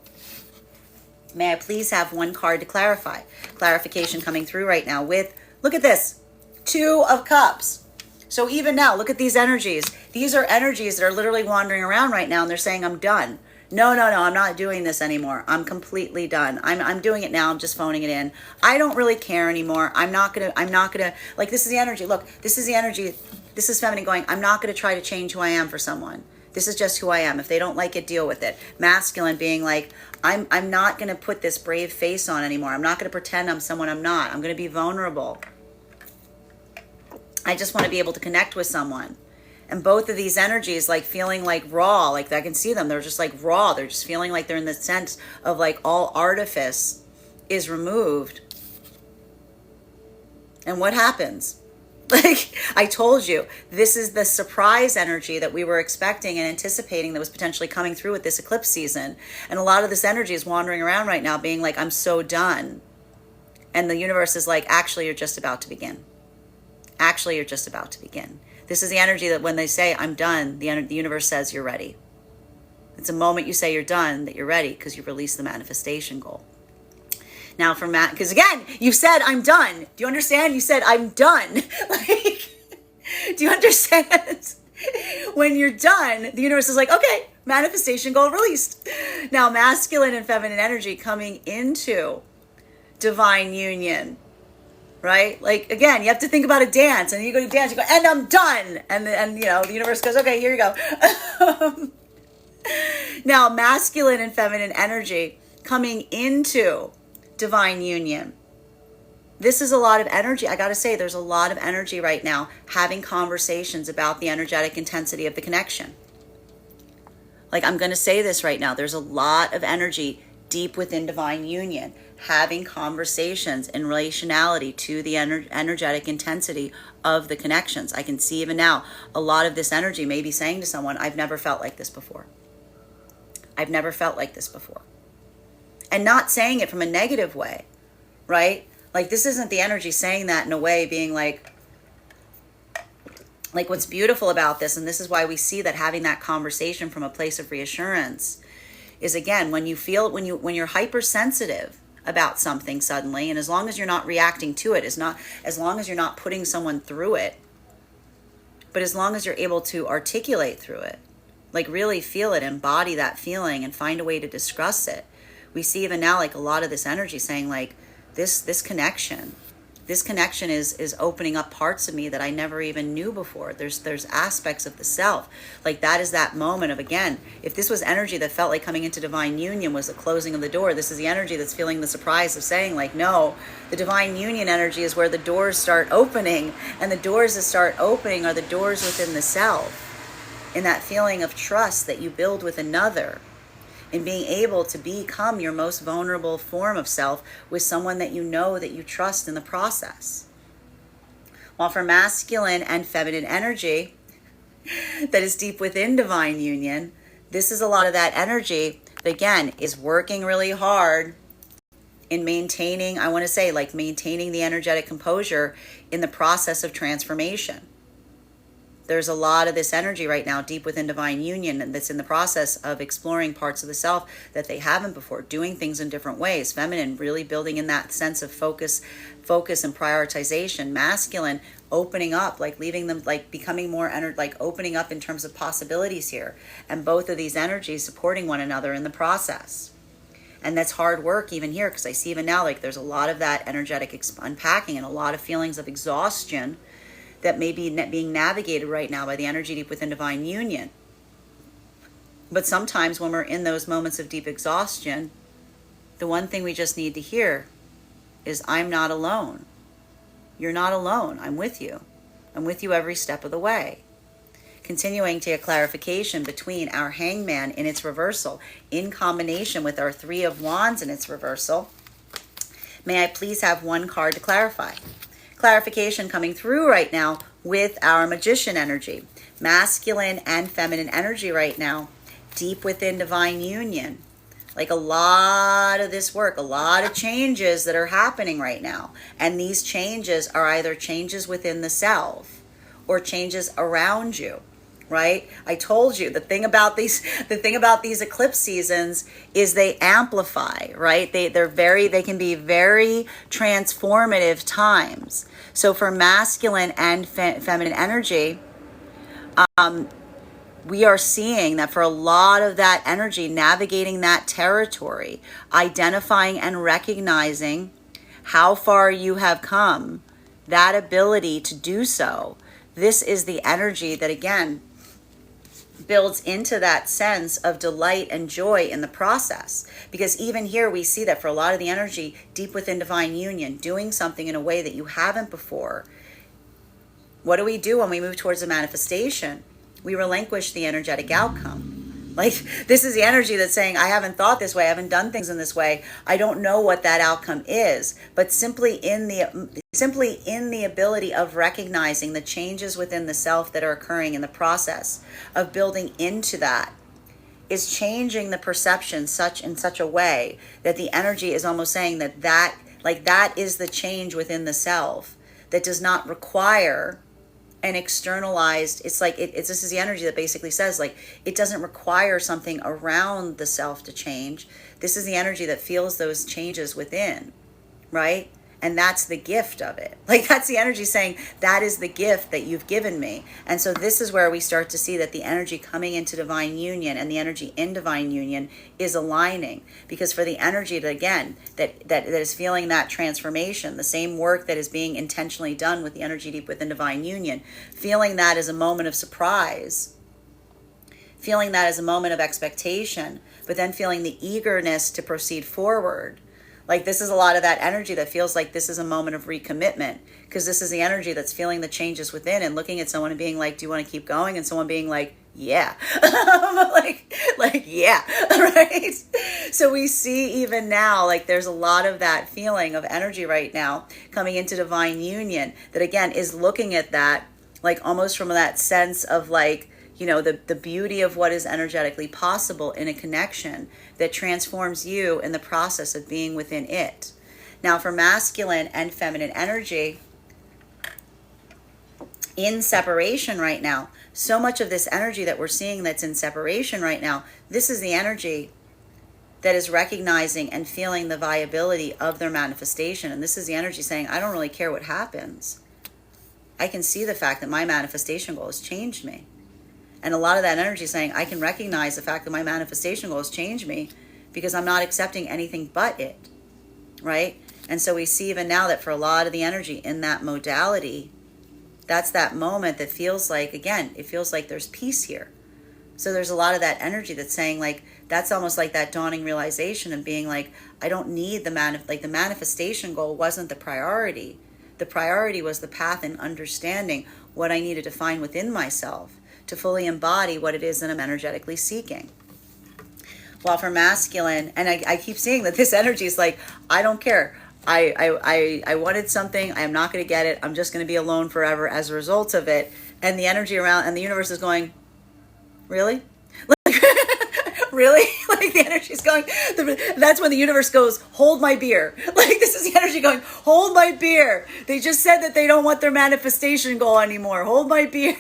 May I please have one card to clarify? Clarification coming through right now with, look at this, 2 of Cups. So even now, look at these energies. These are energies that are literally wandering around right now and they're saying, I'm done. No, I'm not doing this anymore. I'm completely done. I'm doing it now. I'm just phoning it in. I don't really care anymore. I'm not gonna, like this is the energy. Look, this is the energy. This is feminine going, I'm not gonna try to change who I am for someone. This is just who I am. If they don't like it, deal with it. Masculine being like, I'm not going to put this brave face on anymore. I'm not going to pretend I'm someone I'm not. I'm going to be vulnerable. I just want to be able to connect with someone. And both of these energies like feeling like raw, like I can see them. They're just like raw. They're just feeling like they're in the sense of like all artifice is removed. And what happens? Like I told you, this is the surprise energy that we were expecting and anticipating that was potentially coming through with this eclipse season. And a lot of this energy is wandering around right now being like, I'm so done. And the universe is like, actually, you're just about to begin. Actually, you're just about to begin. This is the energy that when they say, I'm done, the universe says you're ready. It's a moment you say you're done that you're ready because you release the manifestation goal. Now for Matt, because again, you said, I'm done. Do you understand? You said, I'm done. Like, do you understand? When you're done, the universe is like, okay, manifestation goal released. Now, masculine and feminine energy coming into divine union, right? Like, again, you have to think about a dance, and you go to dance, you go, and I'm done. And you know, the universe goes, okay, here you go. Now, masculine and feminine energy coming into divine union. This is a lot of energy. I got to say, there's a lot of energy right now having conversations about the energetic intensity of the connection. Like, I'm going to say this right now. There's a lot of energy deep within divine union, having conversations in relationality to the energetic intensity of the connections. I can see even now a lot of this energy may be saying to someone, I've never felt like this before. I've never felt like this before. And not saying it from a negative way, right? Like, this isn't the energy saying that in a way being like what's beautiful about this, and this is why we see that having that conversation from a place of reassurance is, again, when you're hypersensitive about something suddenly, and as long as you're not reacting to it, as long as you're not putting someone through it, but as long as you're able to articulate through it, like really feel it, embody that feeling and find a way to discuss it. We see even now like a lot of this energy saying like this connection is opening up parts of me that I never even knew before. There's aspects of the self. Like that is that moment of, again, if this was energy that felt like coming into divine union was the closing of the door, this is the energy that's feeling the surprise of saying like, no, the divine union energy is where the doors start opening, and the doors that start opening are the doors within the self, in that feeling of trust that you build with another, and being able to become your most vulnerable form of self with someone that you know, that you trust in the process. While for masculine and feminine energy that is deep within divine union, this is a lot of that energy that, again, is working really hard in maintaining, I want to say, like maintaining the energetic composure in the process of transformation. There's a lot of this energy right now deep within divine union that's in the process of exploring parts of the self that they haven't before, doing things in different ways. Feminine really building in that sense of focus and prioritization. Masculine opening up, like leaving them, like becoming more like opening up in terms of possibilities here. And both of these energies supporting one another in the process. And that's hard work even here, because I see even now like there's a lot of that energetic unpacking and a lot of feelings of exhaustion that may be being navigated right now by the energy deep within divine union. But sometimes when we're in those moments of deep exhaustion, the one thing we just need to hear is, I'm not alone. You're not alone. I'm with you. I'm with you every step of the way. Continuing to get clarification between our hangman in its reversal in combination with our 3 of Wands in its reversal. May I please have one card to clarify? Clarification coming through right now with our magician energy, masculine and feminine energy right now, deep within divine union. Like a lot of this work, a lot of changes that are happening right now. And these changes are either changes within the self or changes around you, right? I told you the thing about these eclipse seasons is they amplify, right? They can be very transformative times. So for masculine and feminine energy, we are seeing that for a lot of that energy, navigating that territory, identifying and recognizing how far you have come, that ability to do so. This is the energy that, again, builds into that sense of delight and joy in the process. Because even here we see that for a lot of the energy deep within divine union, doing something in a way that you haven't before. What do we do when we move towards a manifestation? We relinquish the energetic outcome. Like, this is the energy that's saying, I haven't thought this way, I haven't done things in this way, I don't know what that outcome is. But simply in the ability of recognizing the changes within the self that are occurring in the process of building into that is changing the perception in such a way that the energy is almost saying that is the change within the self that does not require an externalized, this is the energy that basically says, like, it doesn't require something around the self to change. This is the energy that feels those changes within, right? And that's the gift of it. Like, that's the energy saying, that is the gift that you've given me. And so this is where we start to see that the energy coming into divine union and the energy in divine union is aligning. Because for the energy that, again, that is feeling that transformation, the same work that is being intentionally done with the energy deep within divine union, feeling that as a moment of surprise, feeling that as a moment of expectation, but then feeling the eagerness to proceed forward. Like this is a lot of that energy that feels like this is a moment of recommitment, because this is the energy that's feeling the changes within and looking at someone and being like, do you want to keep going? And someone being like, yeah. like yeah. Right. So we see even now, like there's a lot of that feeling of energy right now coming into divine union that again is looking at that like almost from that sense of like, the beauty of what is energetically possible in a connection that transforms you in the process of being within it. Now, for masculine and feminine energy, in separation right now, so much of this energy that we're seeing that's in separation right now, this is the energy that is recognizing and feeling the viability of their manifestation. And this is the energy saying, I don't really care what happens. I can see the fact that my manifestation goal has changed me. And a lot of that energy is saying, I can recognize the fact that my manifestation goals change me because I'm not accepting anything but it, right? And so we see even now that for a lot of the energy in that modality, that's that moment that feels like, again, it feels like there's peace here. So there's a lot of that energy that's saying like, that's almost like that dawning realization and being like, I don't need the manifestation goal wasn't the priority. The priority was the path and understanding what I needed to find within myself to fully embody what it is that I'm energetically seeking. While for masculine, and I keep seeing that this energy is like, I don't care. I wanted something. I am not going to get it. I'm just going to be alone forever as a result of it. And the energy around and the universe is going, really? Really? Like the energy is going, that's when the universe goes, hold my beer. Like this is the energy going, hold my beer. They just said that they don't want their manifestation goal anymore. Hold my beer.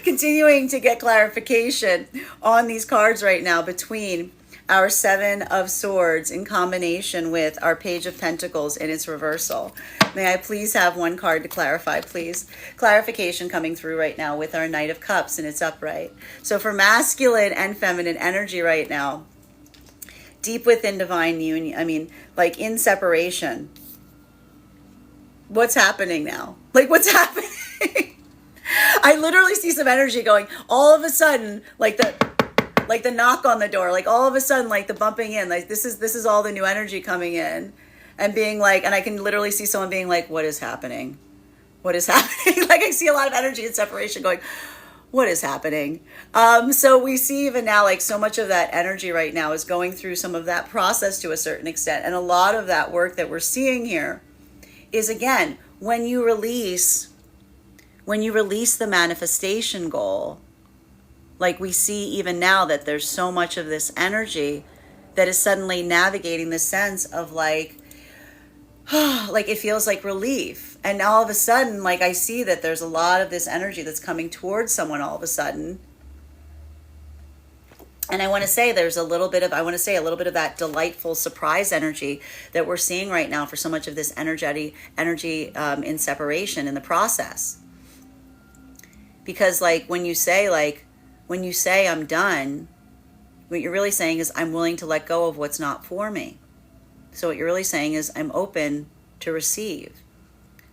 Continuing to get clarification on these cards right now between our Seven of Swords in combination with our Page of Pentacles in its reversal. May I please have one card to clarify, please? Clarification coming through right now with our Knight of Cups in its upright. So for masculine and feminine energy right now, deep within divine union, like in separation, what's happening now? Like what's happening? I literally see some energy going all of a sudden, like the knock on the door, like all of a sudden, like the bumping in, like this is all the new energy coming in and being like, and I can literally see someone being like, what is happening? What is happening? Like I see a lot of energy in separation going, what is happening? So we see even now, like so much of that energy right now is going through some of that process to a certain extent. And a lot of that work that we're seeing here is, again, when you release the manifestation goal, like we see even now that there's so much of this energy that is suddenly navigating the sense of like, like it feels like relief. And all of a sudden, like I see that there's a lot of this energy that's coming towards someone all of a sudden. And I want to say a little bit of that delightful surprise energy that we're seeing right now for so much of this energy in separation in the process. Because like when you say I'm done, what you're really saying is I'm willing to let go of what's not for me. So what you're really saying is I'm open to receive.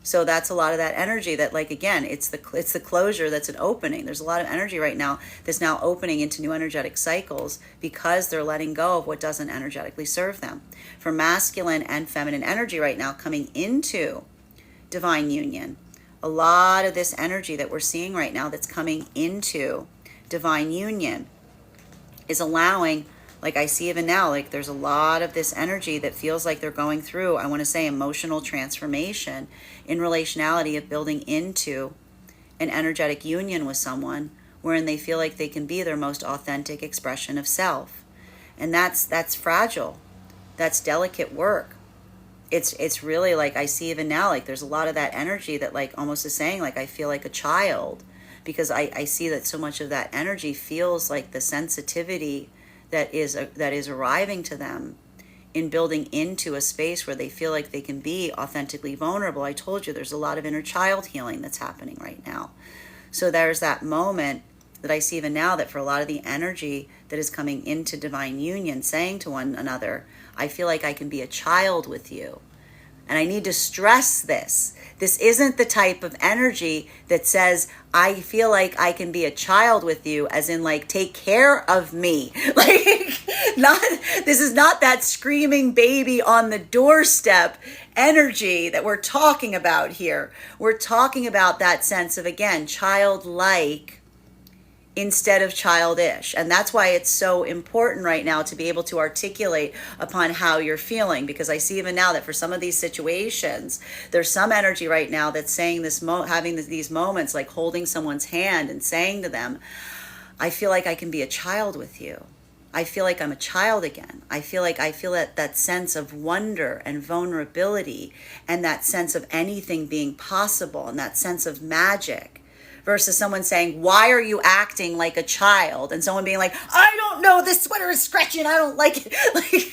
So that's a lot of that energy that, like, again, it's the closure that's an opening. There's a lot of energy right now that's now opening into new energetic cycles because they're letting go of what doesn't energetically serve them. For masculine and feminine energy right now coming into divine union, a lot of this energy that we're seeing right now that's coming into divine union is allowing, like I see even now, like there's a lot of this energy that feels like they're going through, I want to say, emotional transformation in relationality of building into an energetic union with someone wherein they feel like they can be their most authentic expression of self. And that's fragile. That's delicate work. It's really like I see even now, like there's a lot of that energy that like almost is saying like I feel like a child, because I see that so much of that energy feels like the sensitivity that is arriving to them in building into a space where they feel like they can be authentically vulnerable. I told you there's a lot of inner child healing that's happening right now. So there's that moment that I see even now that for a lot of the energy that is coming into divine union, saying to one another, I feel like I can be a child with you. And I need to stress this. This isn't the type of energy that says, I feel like I can be a child with you, as in like, take care of me. Like, not, this is not that screaming baby on the doorstep energy that we're talking about here. We're talking about that sense of, again, childlike instead of childish. And that's why it's so important right now to be able to articulate upon how you're feeling, because I see even now that for some of these situations, there's some energy right now that's saying this, having these moments like holding someone's hand and saying to them, I feel like I can be a child with you. I feel like I'm a child again. I feel that sense of wonder and vulnerability, and that sense of anything being possible, and that sense of magic. Versus someone saying, why are you acting like a child? And someone being like, I don't know, this sweater is scratching, I don't like it. Like,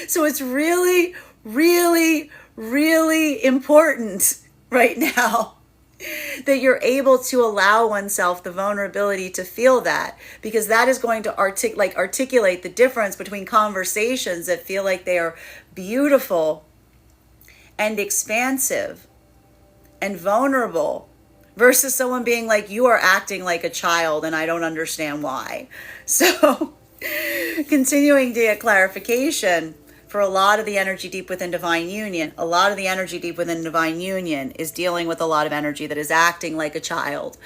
so it's really, really, really important right now that you're able to allow oneself the vulnerability to feel that, because that is going to articulate the difference between conversations that feel like they are beautiful and expansive and vulnerable, versus someone being like, you are acting like a child and I don't understand why. So continuing to get clarification for a lot of the energy deep within divine union, a lot of the energy deep within divine union is dealing with a lot of energy that is acting like a child.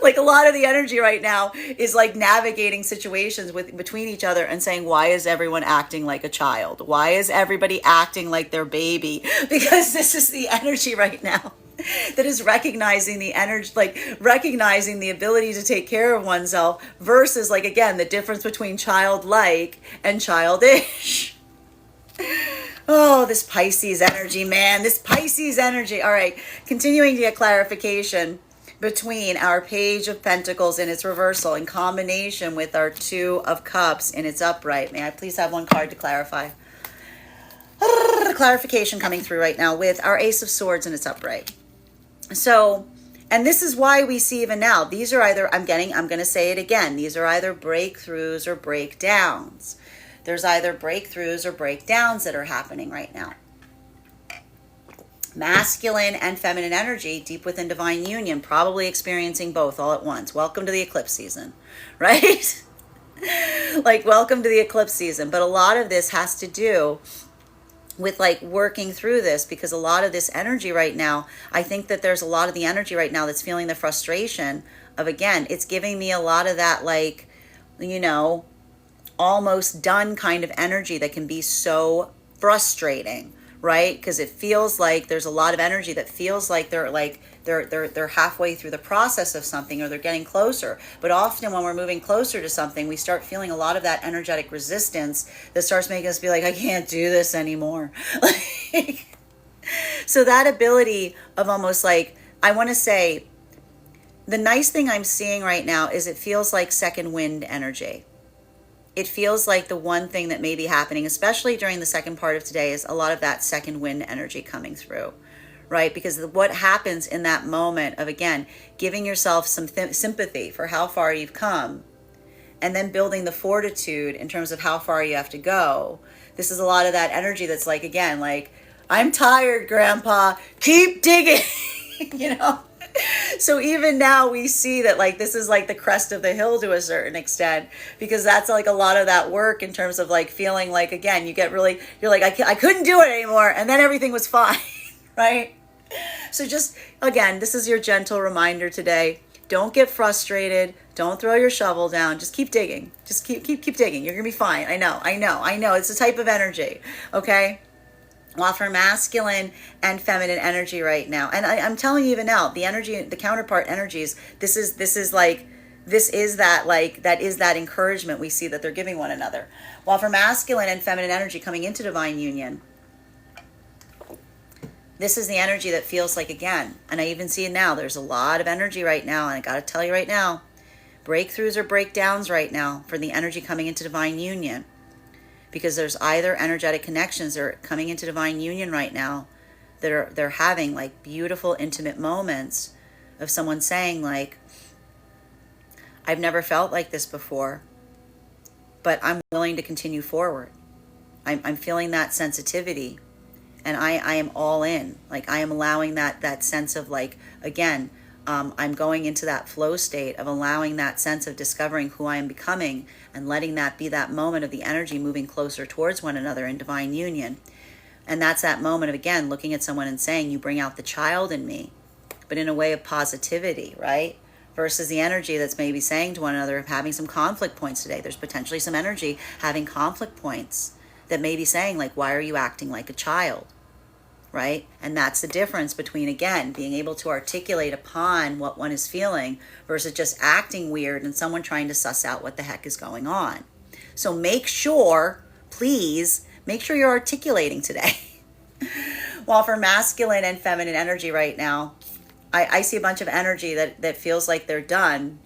Like a lot of the energy right now is like navigating situations between each other and saying, why is everyone acting like a child? Why is everybody acting like their baby? Because this is the energy right now that is recognizing the energy, like recognizing the ability to take care of oneself, versus, like, again, the difference between childlike and childish. Oh, this Pisces energy, man, this Pisces energy. All right, continuing to get clarification between our Page of Pentacles in its reversal in combination with our Two of Cups in its upright. May I please have one card to clarify? Clarification coming through right now with our Ace of Swords in its upright. So, and this is why we see even now, these are either, I'm going to say it again, these are either breakthroughs or breakdowns. There's either breakthroughs or breakdowns that are happening right now. Masculine and feminine energy deep within divine union, probably experiencing both all at once. Welcome to the eclipse season, right? Like, welcome to the eclipse season. But a lot of this has to do with like working through this, because a lot of this energy right now, I think that there's a lot of the energy right now that's feeling the frustration of, again, it's giving me a lot of that, like, you know, almost done kind of energy that can be so frustrating, right? Because it feels like there's a lot of energy that feels like they're halfway through the process of something, or they're getting closer. But often when we're moving closer to something, we start feeling a lot of that energetic resistance that starts making us be like, I can't do this anymore. So that ability of almost like, I want to say, the nice thing I'm seeing right now is it feels like second wind energy. It feels like the one thing that may be happening, especially during the second part of today, is a lot of that second wind energy coming through, right? Because what happens in that moment of, again, giving yourself some sympathy for how far you've come, and then building the fortitude in terms of how far you have to go. This is a lot of that energy that's like, again, like, I'm tired, Grandpa, keep digging, you know? So even now we see that, like, this is like the crest of the hill to a certain extent, because that's like a lot of that work in terms of like feeling like, again, you're like, I couldn't do it anymore. And then everything was fine, right? So just, again, this is your gentle reminder today. Don't get frustrated. Don't throw your shovel down. Just keep digging. Just keep digging. You're going to be fine. I know. It's a type of energy. Okay. Offer masculine and feminine energy right now. And I'm telling you even now, the energy, the counterpart energies, that encouragement we see that they're giving one another. While for masculine and feminine energy coming into divine union, this is the energy that feels like, again, and I even see it now, there's a lot of energy right now, and I got to tell you right now, breakthroughs or breakdowns right now for the energy coming into divine union. Because there's either energetic connections that are coming into divine union right now that they're having like beautiful, intimate moments of someone saying like, I've never felt like this before, but I'm willing to continue forward. I'm feeling that sensitivity, and I am all in. Like, I am allowing that sense of, like, again, I'm going into that flow state of allowing that sense of discovering who I am becoming and letting that be that moment of the energy moving closer towards one another in divine union. And that's that moment of, again, looking at someone and saying, you bring out the child in me, but in a way of positivity, right? Versus the energy that's maybe saying to one another of having some conflict points today. There's potentially some energy having conflict points that may be saying, like, why are you acting like a child? Right? And that's the difference between, again, being able to articulate upon what one is feeling versus just acting weird and someone trying to suss out what the heck is going on. So make sure, please, make sure you're articulating today. While for masculine and feminine energy right now, I see a bunch of energy that feels like they're done,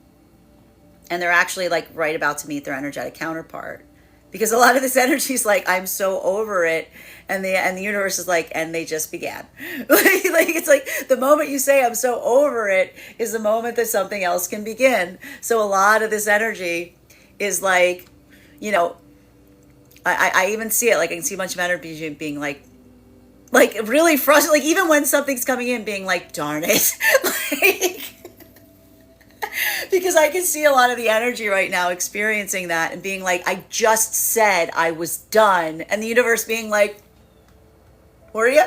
and they're actually, like, right about to meet their energetic counterpart. Because a lot of this energy is like, I'm so over it, and the universe is like, and they just began. like it's like the moment you say I'm so over it is the moment that something else can begin. So a lot of this energy is like, you know, I even see it, like, I can see a bunch of energy being like really frustrated, like, even when something's coming in, being like, darn it. Like, because I can see a lot of the energy right now experiencing that and being like, I just said I was done. And the universe being like, were you?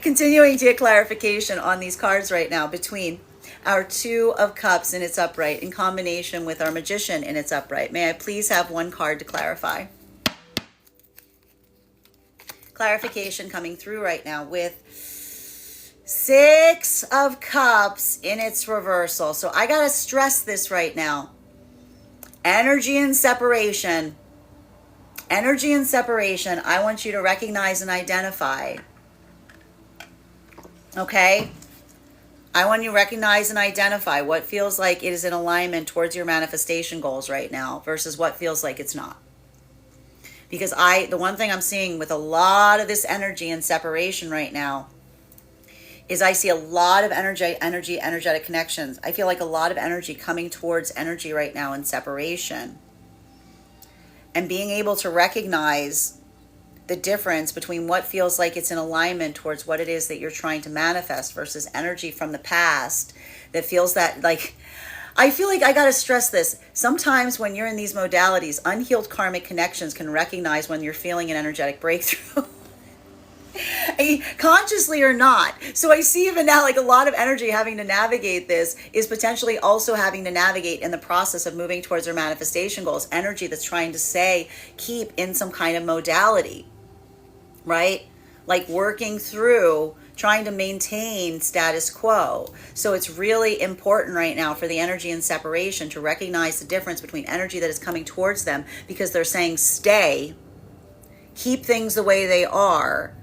Continuing to get clarification on these cards right now between our Two of Cups in its upright in combination with our Magician in its upright. May I please have one card to clarify? Clarification coming through right now with Six of Cups in its reversal. So I got to stress this right now. Energy and separation. Energy and separation. I want you to recognize and identify. Okay? I want you to recognize and identify what feels like it is in alignment towards your manifestation goals right now versus what feels like it's not. Because the one thing I'm seeing with a lot of this energy and separation right now is I see a lot of energetic connections. I feel like a lot of energy coming towards energy right now in separation. And being able to recognize the difference between what feels like it's in alignment towards what it is that you're trying to manifest versus energy from the past that feels that, like, I feel like I got to stress this. Sometimes when you're in these modalities, unhealed karmic connections can recognize when you're feeling an energetic breakthrough. Consciously or not. So I see even now, like, a lot of energy having to navigate this is potentially also having to navigate in the process of moving towards their manifestation goals. Energy that's trying to say, keep in some kind of modality, right? Like working through, trying to maintain status quo. So it's really important right now for the energy and separation to recognize the difference between energy that is coming towards them because they're saying, stay, keep things the way they are.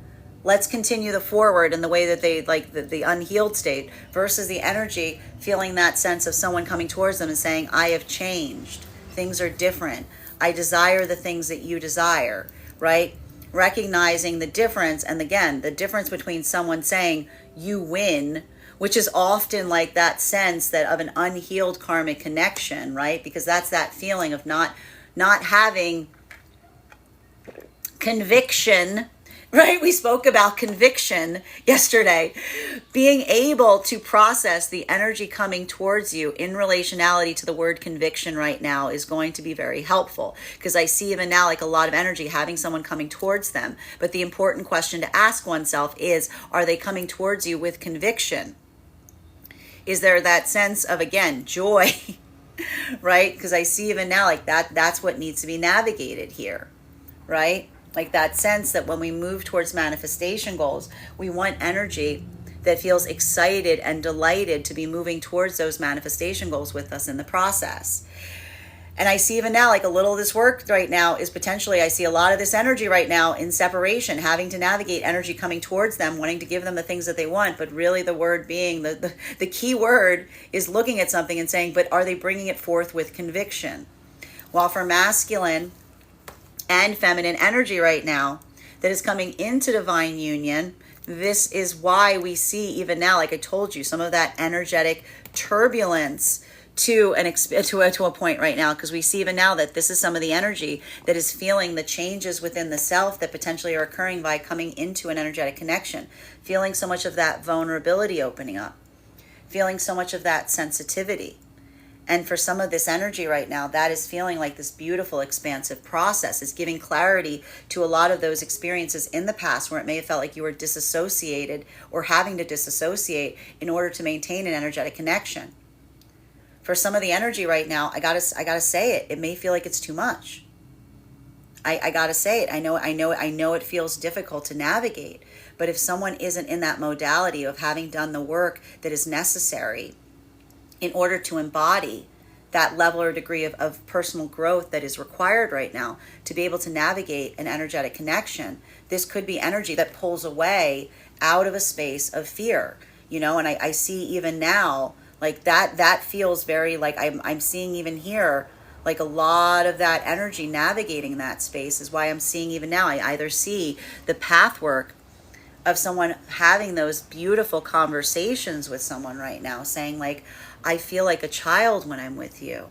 Let's continue the forward in the way that they like the unhealed state versus the energy feeling that sense of someone coming towards them and saying, I have changed. Things are different. I desire the things that you desire, right? Recognizing the difference. And again, the difference between someone saying you win, which is often like that sense that of an unhealed karmic connection, right? Because that's that feeling of not having conviction. Right? We spoke about conviction yesterday. Being able to process the energy coming towards you in relationality to the word conviction right now is going to be very helpful because I see even now like a lot of energy having someone coming towards them. But the important question to ask oneself is, are they coming towards you with conviction? Is there that sense of, again, joy? Right? Because I see even now like that's what needs to be navigated here. Right? Like that sense that when we move towards manifestation goals, we want energy that feels excited and delighted to be moving towards those manifestation goals with us in the process. And I see even now, like a little of this work right now is potentially, I see a lot of this energy right now in separation, having to navigate energy coming towards them, wanting to give them the things that they want. But really the word being, the key word is looking at something and saying, but are they bringing it forth with conviction? While for masculine and feminine energy right now that is coming into divine union, this is why we see even now, like I told you, some of that energetic turbulence to a point right now, because we see even now that this is some of the energy that is feeling the changes within the self that potentially are occurring by coming into an energetic connection, feeling so much of that vulnerability opening up, feeling so much of that sensitivity. And for some of this energy right now, that is feeling like this beautiful, expansive process. It's giving clarity to a lot of those experiences in the past where it may have felt like you were disassociated or having to disassociate in order to maintain an energetic connection. For some of the energy right now, I gotta say it. It may feel like it's too much. I gotta say it. I know it feels difficult to navigate. But if someone isn't in that modality of having done the work that is necessary in order to embody that level or degree of personal growth that is required right now to be able to navigate an energetic connection, this could be energy that pulls away out of a space of fear, and I see even now, like that feels very like I'm seeing even here, like a lot of that energy navigating that space is why I'm seeing even now, I either see the path work of someone having those beautiful conversations with someone right now, saying like, I feel like a child when I'm with you,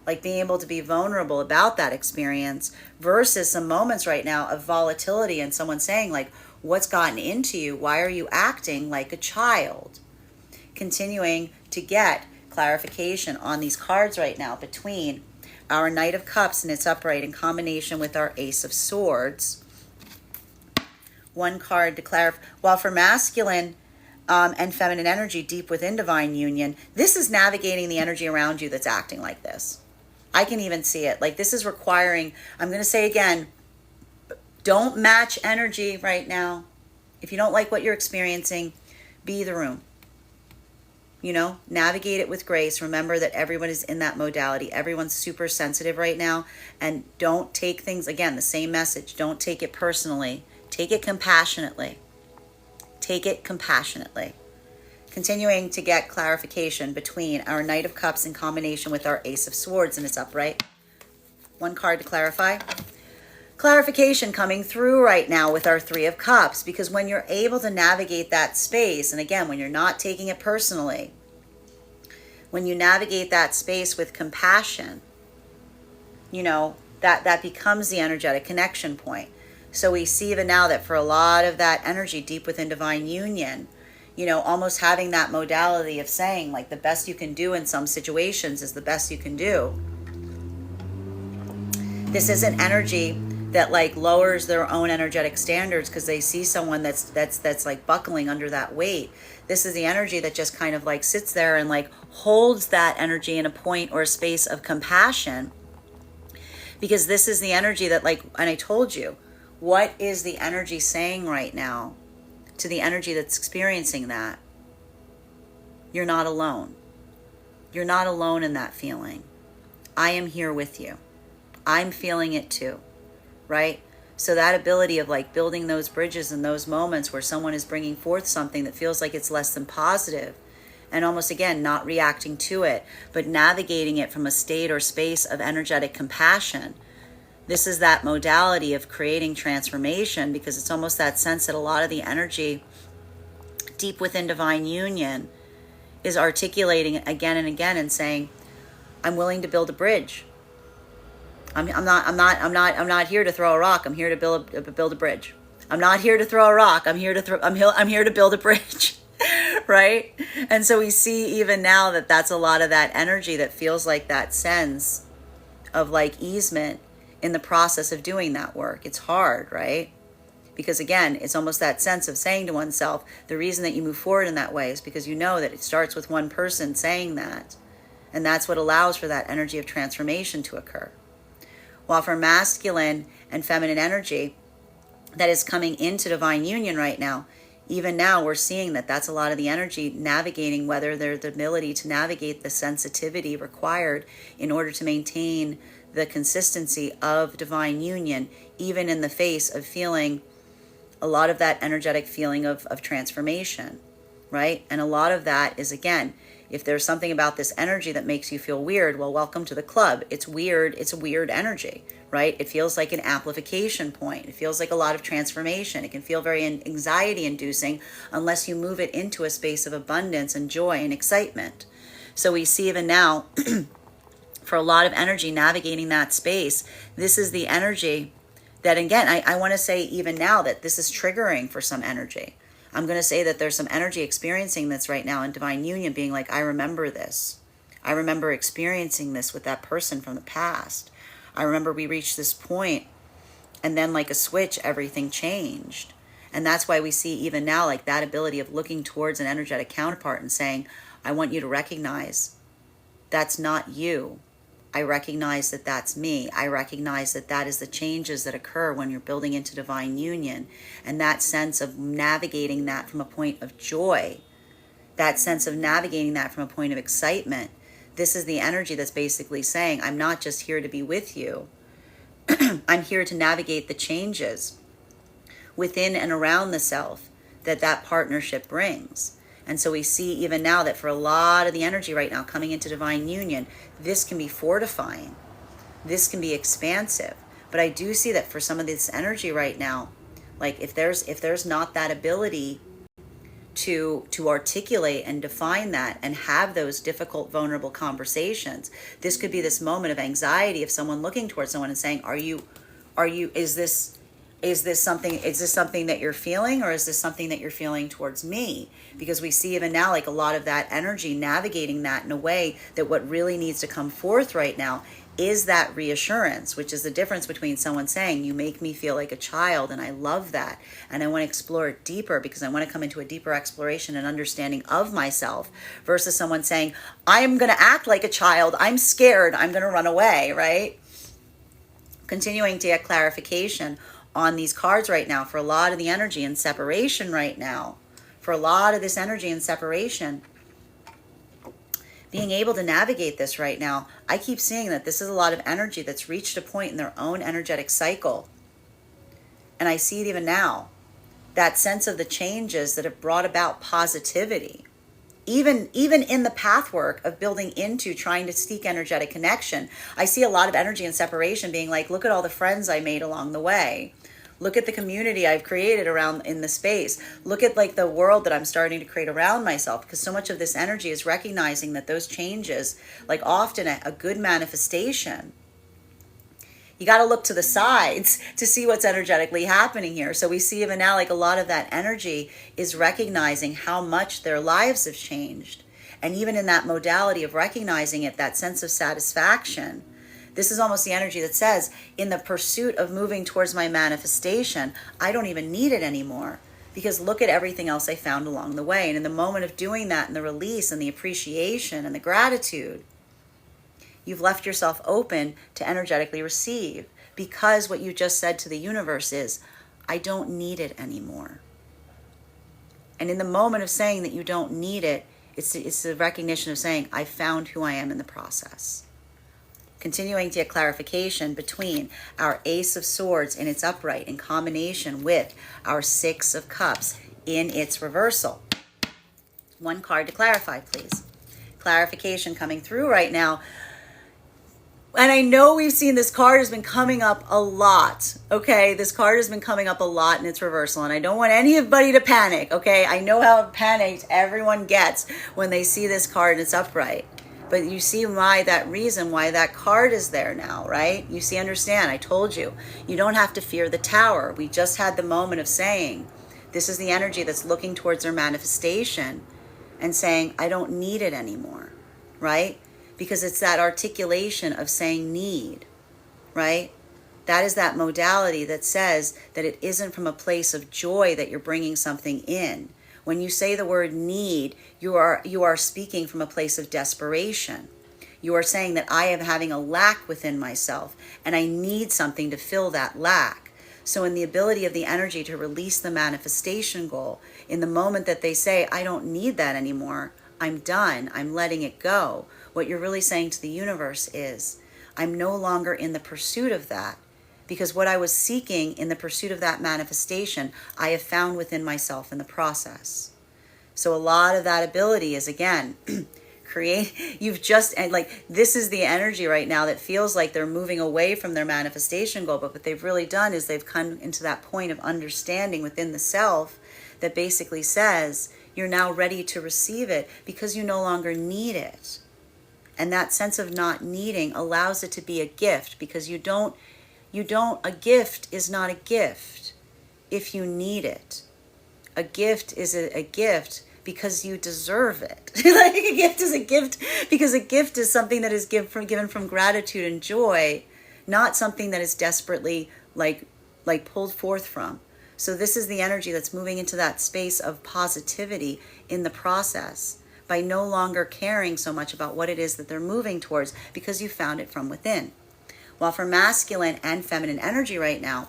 like being able to be vulnerable about that experience, versus some moments right now of volatility and someone saying like, what's gotten into you? Why are you acting like a child? Continuing to get clarification on these cards right now between our Knight of Cups and its upright in combination with our Ace of Swords. One card to clarify, while for masculine and feminine energy deep within divine union, this is navigating the energy around you that's acting like this. I can even see it. Like this is requiring, I'm going to say again, don't match energy right now. If you don't like what you're experiencing, be the room. Navigate it with grace. Remember that everyone is in that modality. Everyone's super sensitive right now. And don't take things, again, the same message. Don't take it personally. Take it compassionately. Take it compassionately. Continuing to get clarification between our Knight of Cups in combination with our Ace of Swords and its upright. One card to clarify. Clarification coming through right now with our Three of Cups, because when you're able to navigate that space, and again, when you're not taking it personally, when you navigate that space with compassion, that becomes the energetic connection point. So we see even now that for a lot of that energy deep within divine union, almost having that modality of saying like the best you can do in some situations is the best you can do. This isn't energy that like lowers their own energetic standards because they see someone that's like buckling under that weight. This is the energy that just kind of like sits there and like holds that energy in a point or a space of compassion, because this is the energy that like, and I told you, what is the energy saying right now to the energy that's experiencing that? You're not alone. You're not alone in that feeling. I am here with you. I'm feeling it too, right? So that ability of like building those bridges in those moments where someone is bringing forth something that feels like it's less than positive, and almost again, not reacting to it, but navigating it from a state or space of energetic compassion. This is that modality of creating transformation, because it's almost that sense that a lot of the energy deep within divine union is articulating again and again and saying, I'm willing to build a bridge. I'm not here to throw a rock. I'm here to build a bridge. I'm not here to throw a rock. I'm here to build a bridge. Right? And so we see even now that that's a lot of that energy that feels like that sense of like easement in the process of doing that work. It's hard, right? Because again, it's almost that sense of saying to oneself, the reason that you move forward in that way is because you know that it starts with one person saying that. And that's what allows for that energy of transformation to occur. While for masculine and feminine energy that is coming into divine union right now, even now we're seeing that that's a lot of the energy navigating, whether there's the ability to navigate the sensitivity required in order to maintain the consistency of divine union, even in the face of feeling a lot of that energetic feeling of transformation, right? And a lot of that is, again, if there's something about this energy that makes you feel weird, well, welcome to the club. It's weird. It's a weird energy, right? It feels like an amplification point. It feels like a lot of transformation. It can feel very anxiety inducing unless you move it into a space of abundance and joy and excitement. So we see even now, for a lot of energy navigating that space, this is the energy that, again, I want to say even now that this is triggering for some energy. I'm going to say that there's some energy experiencing this right now in divine union, being like, I remember this. I remember experiencing this with that person from the past. I remember we reached this point, and then like a switch, everything changed. And that's why we see even now like that ability of looking towards an energetic counterpart and saying, I want you to recognize that's not you. I recognize that that's me. I recognize that that is the changes that occur when you're building into divine union. And that sense of navigating that from a point of joy, that sense of navigating that from a point of excitement. This is the energy that's basically saying, I'm not just here to be with you. I'm here to navigate the changes within and around the self that that partnership brings. And so we see even now that for a lot of the energy right now coming into divine union, this can be fortifying. This can be expansive. But I do see that for some of this energy right now, like if there's not that ability to articulate and define that and have those difficult, vulnerable conversations, this could be this moment of anxiety of someone looking towards someone and saying, is this something that you're feeling, or is this something that you're feeling towards me? Because we see even now like a lot of that energy navigating that in a way that what really needs to come forth right now is that reassurance, which is the difference between someone saying, you make me feel like a child, and I love that, and I want to explore it deeper because I want to come into a deeper exploration and understanding of myself, versus someone saying, I'm going to act like a child, I'm scared, I'm going to run away, right? Continuing to get clarification on these cards right now for a lot of the energy and separation right now, for a lot of this energy and separation, being able to navigate this right now. I keep seeing that this is a lot of energy that's reached a point in their own energetic cycle. And I see it even now, that sense of the changes that have brought about positivity. Even in the pathwork of building into trying to seek energetic connection, I see a lot of energy and separation being like, look at all the friends I made along the way. Look at the community I've created around in the space. Look at like the world that I'm starting to create around myself, because so much of this energy is recognizing that those changes, like often a good manifestation, you got to look to the sides to see what's energetically happening here. So we see even now like a lot of that energy is recognizing how much their lives have changed. And even in that modality of recognizing it, that sense of satisfaction, this is almost the energy that says, in the pursuit of moving towards my manifestation, I don't even need it anymore, because look at everything else I found along the way. And in the moment of doing that, and the release and the appreciation and the gratitude, you've left yourself open to energetically receive, because what you just said to the universe is, I don't need it anymore. And in the moment of saying that you don't need it, it's the recognition of saying, I found who I am in the process. Continuing to get clarification between our Ace of Swords in its upright in combination with our Six of Cups in its reversal. One card to clarify, please. Clarification coming through right now. And I know we've seen this card has been coming up a lot, okay? This card has been coming up a lot in its reversal, and I don't want anybody to panic, okay? I know how panicked everyone gets when they see this card and it's upright. But you see why that card is there now, right? You see, understand, I told you, you don't have to fear the Tower. We just had the moment of saying, this is the energy that's looking towards their manifestation and saying, I don't need it anymore, right? Because it's that articulation of saying need, right? That is that modality that says that it isn't from a place of joy that you're bringing something in. When you say the word need, you are speaking from a place of desperation. You are saying that I am having a lack within myself and I need something to fill that lack. So in the ability of the energy to release the manifestation goal, in the moment that they say, I don't need that anymore, I'm done, I'm letting it go, what you're really saying to the universe is, I'm no longer in the pursuit of that. Because what I was seeking in the pursuit of that manifestation, I have found within myself in the process. So a lot of that ability is, again, this is the energy right now that feels like they're moving away from their manifestation goal. But what they've really done is they've come into that point of understanding within the self that basically says, you're now ready to receive it because you no longer need it. And that sense of not needing allows it to be a gift, because a gift is not a gift if you need it. A gift is a gift because you deserve it. Like a gift is a gift because a gift is something that is given from gratitude and joy, not something that is desperately like pulled forth from. So this is the energy that's moving into that space of positivity in the process, by no longer caring so much about what it is that they're moving towards, because you found it from within. While for masculine and feminine energy right now,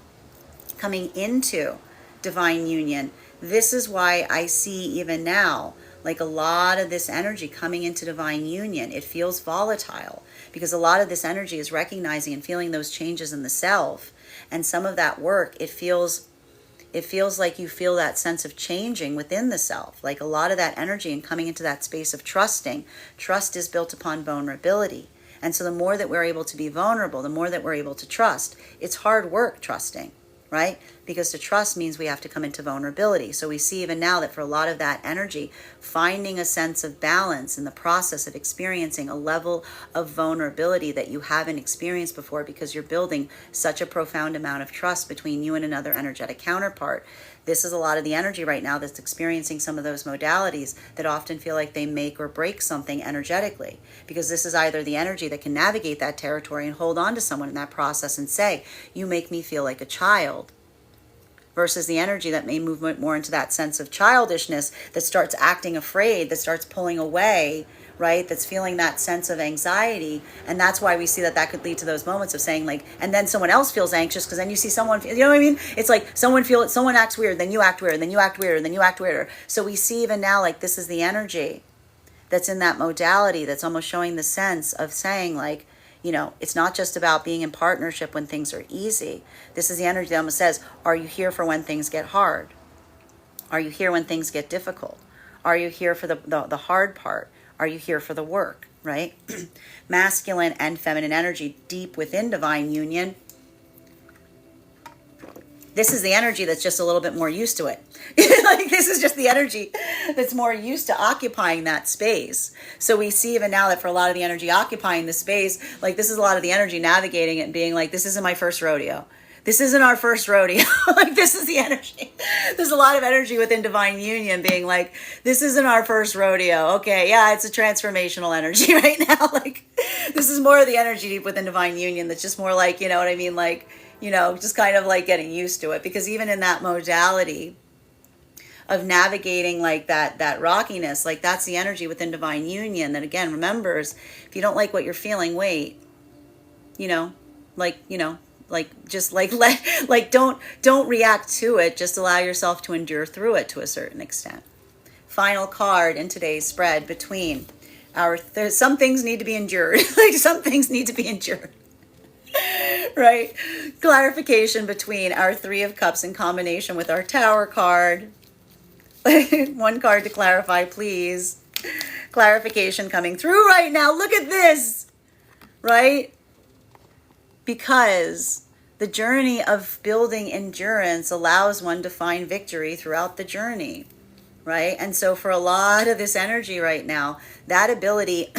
coming into divine union, this is why I see even now, like a lot of this energy coming into divine union, it feels volatile, because a lot of this energy is recognizing and feeling those changes in the self. And some of that work, it feels like you feel that sense of changing within the self, like a lot of that energy and coming into that space of trusting. Trust is built upon vulnerability. And so the more that we're able to be vulnerable, the more that we're able to trust. It's hard work trusting, right? Because to trust means we have to come into vulnerability. So we see even now that for a lot of that energy, finding a sense of balance in the process of experiencing a level of vulnerability that you haven't experienced before, because you're building such a profound amount of trust between you and another energetic counterpart. This is a lot of the energy right now that's experiencing some of those modalities that often feel like they make or break something energetically, because this is either the energy that can navigate that territory and hold on to someone in that process and say, you make me feel like a child, versus the energy that may move more into that sense of childishness, that starts acting afraid, that starts pulling away, right? That's feeling that sense of anxiety. And that's why we see that could lead to those moments of saying like, and then someone else feels anxious, because then you see someone, you know what I mean? It's like someone acts weird, then you act weird, then you act weird, then you act weirder. So we see even now, like, this is the energy that's in that modality that's almost showing the sense of saying like, you know, it's not just about being in partnership when things are easy. This is the energy that almost says, are you here for when things get hard? Are you here when things get difficult? Are you here for the hard part? Are you here for the work, right? Masculine and feminine energy deep within divine union. This is the energy that's just a little bit more used to it. Like this is just the energy that's more used to occupying that space. So we see even now that for a lot of the energy occupying the space, like this is a lot of the energy navigating it and being like, this isn't my first rodeo. This isn't our first rodeo. Like this is the energy. There's a lot of energy within divine union being like, this isn't our first rodeo. Okay, yeah, it's a transformational energy right now. Like this is more of the energy deep within divine union that's just more like, you know what I mean? Like, you know, just kind of like getting used to it. Because even in that modality of navigating like that rockiness, like that's the energy within divine union that again remembers, if you don't like what you're feeling, wait, just don't react to it. Just allow yourself to endure through it to a certain extent. Final card in today's spread between some things need to be endured. Like some things need to be endured. Right? Clarification between our Three of Cups in combination with our Tower card. One card to clarify, please. Clarification coming through right now. Look at this. Right? Because the journey of building endurance allows one to find victory throughout the journey. Right? And so for a lot of this energy right now, that ability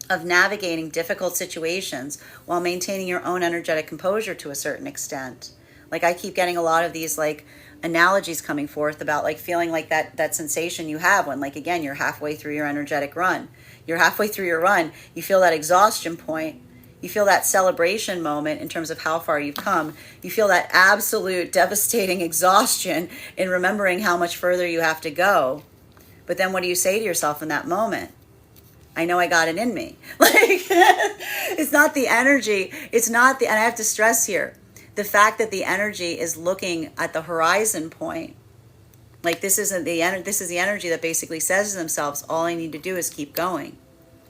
of navigating difficult situations while maintaining your own energetic composure to a certain extent. Like I keep getting a lot of these like analogies coming forth about like feeling like that sensation you have when like, again, you're halfway through your energetic run. You're halfway through your run. You feel that exhaustion point. You feel that celebration moment in terms of how far you've come. You feel that absolute devastating exhaustion in remembering how much further you have to go. But then what do you say to yourself in that moment? I know I got it in me. Like, it's not the energy. It's not and I have to stress here, the fact that the energy is looking at the horizon point. Like this is the energy that basically says to themselves, all I need to do is keep going,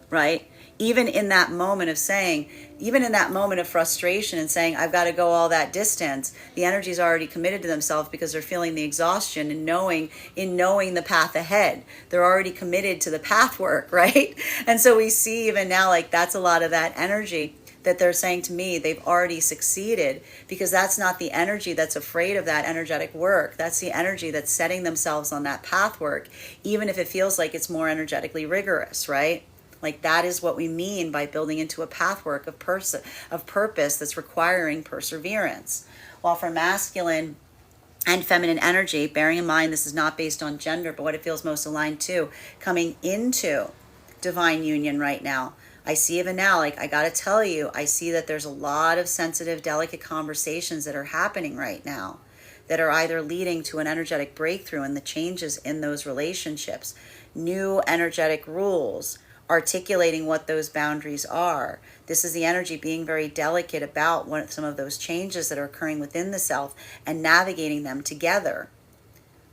right? Even in that moment of saying, even in that moment of frustration and saying, I've got to go all that distance, the energy is already committed to themselves because they're feeling the exhaustion and knowing the path ahead. They're already committed to the path work, right? And so we see even now, like that's a lot of that energy that they're saying to me, they've already succeeded, because that's not the energy that's afraid of that energetic work. That's the energy that's setting themselves on that path work, even if it feels like it's more energetically rigorous, right? Like that is what we mean by building into a pathwork of purpose that's requiring perseverance. While for masculine and feminine energy, bearing in mind this is not based on gender, but what it feels most aligned to, coming into divine union right now. I see even now, like I gotta tell you, I see that there's a lot of sensitive, delicate conversations that are happening right now that are either leading to an energetic breakthrough in the changes in those relationships, new energetic rules, articulating what those boundaries are. This is the energy being very delicate about some of those changes that are occurring within the self and navigating them together,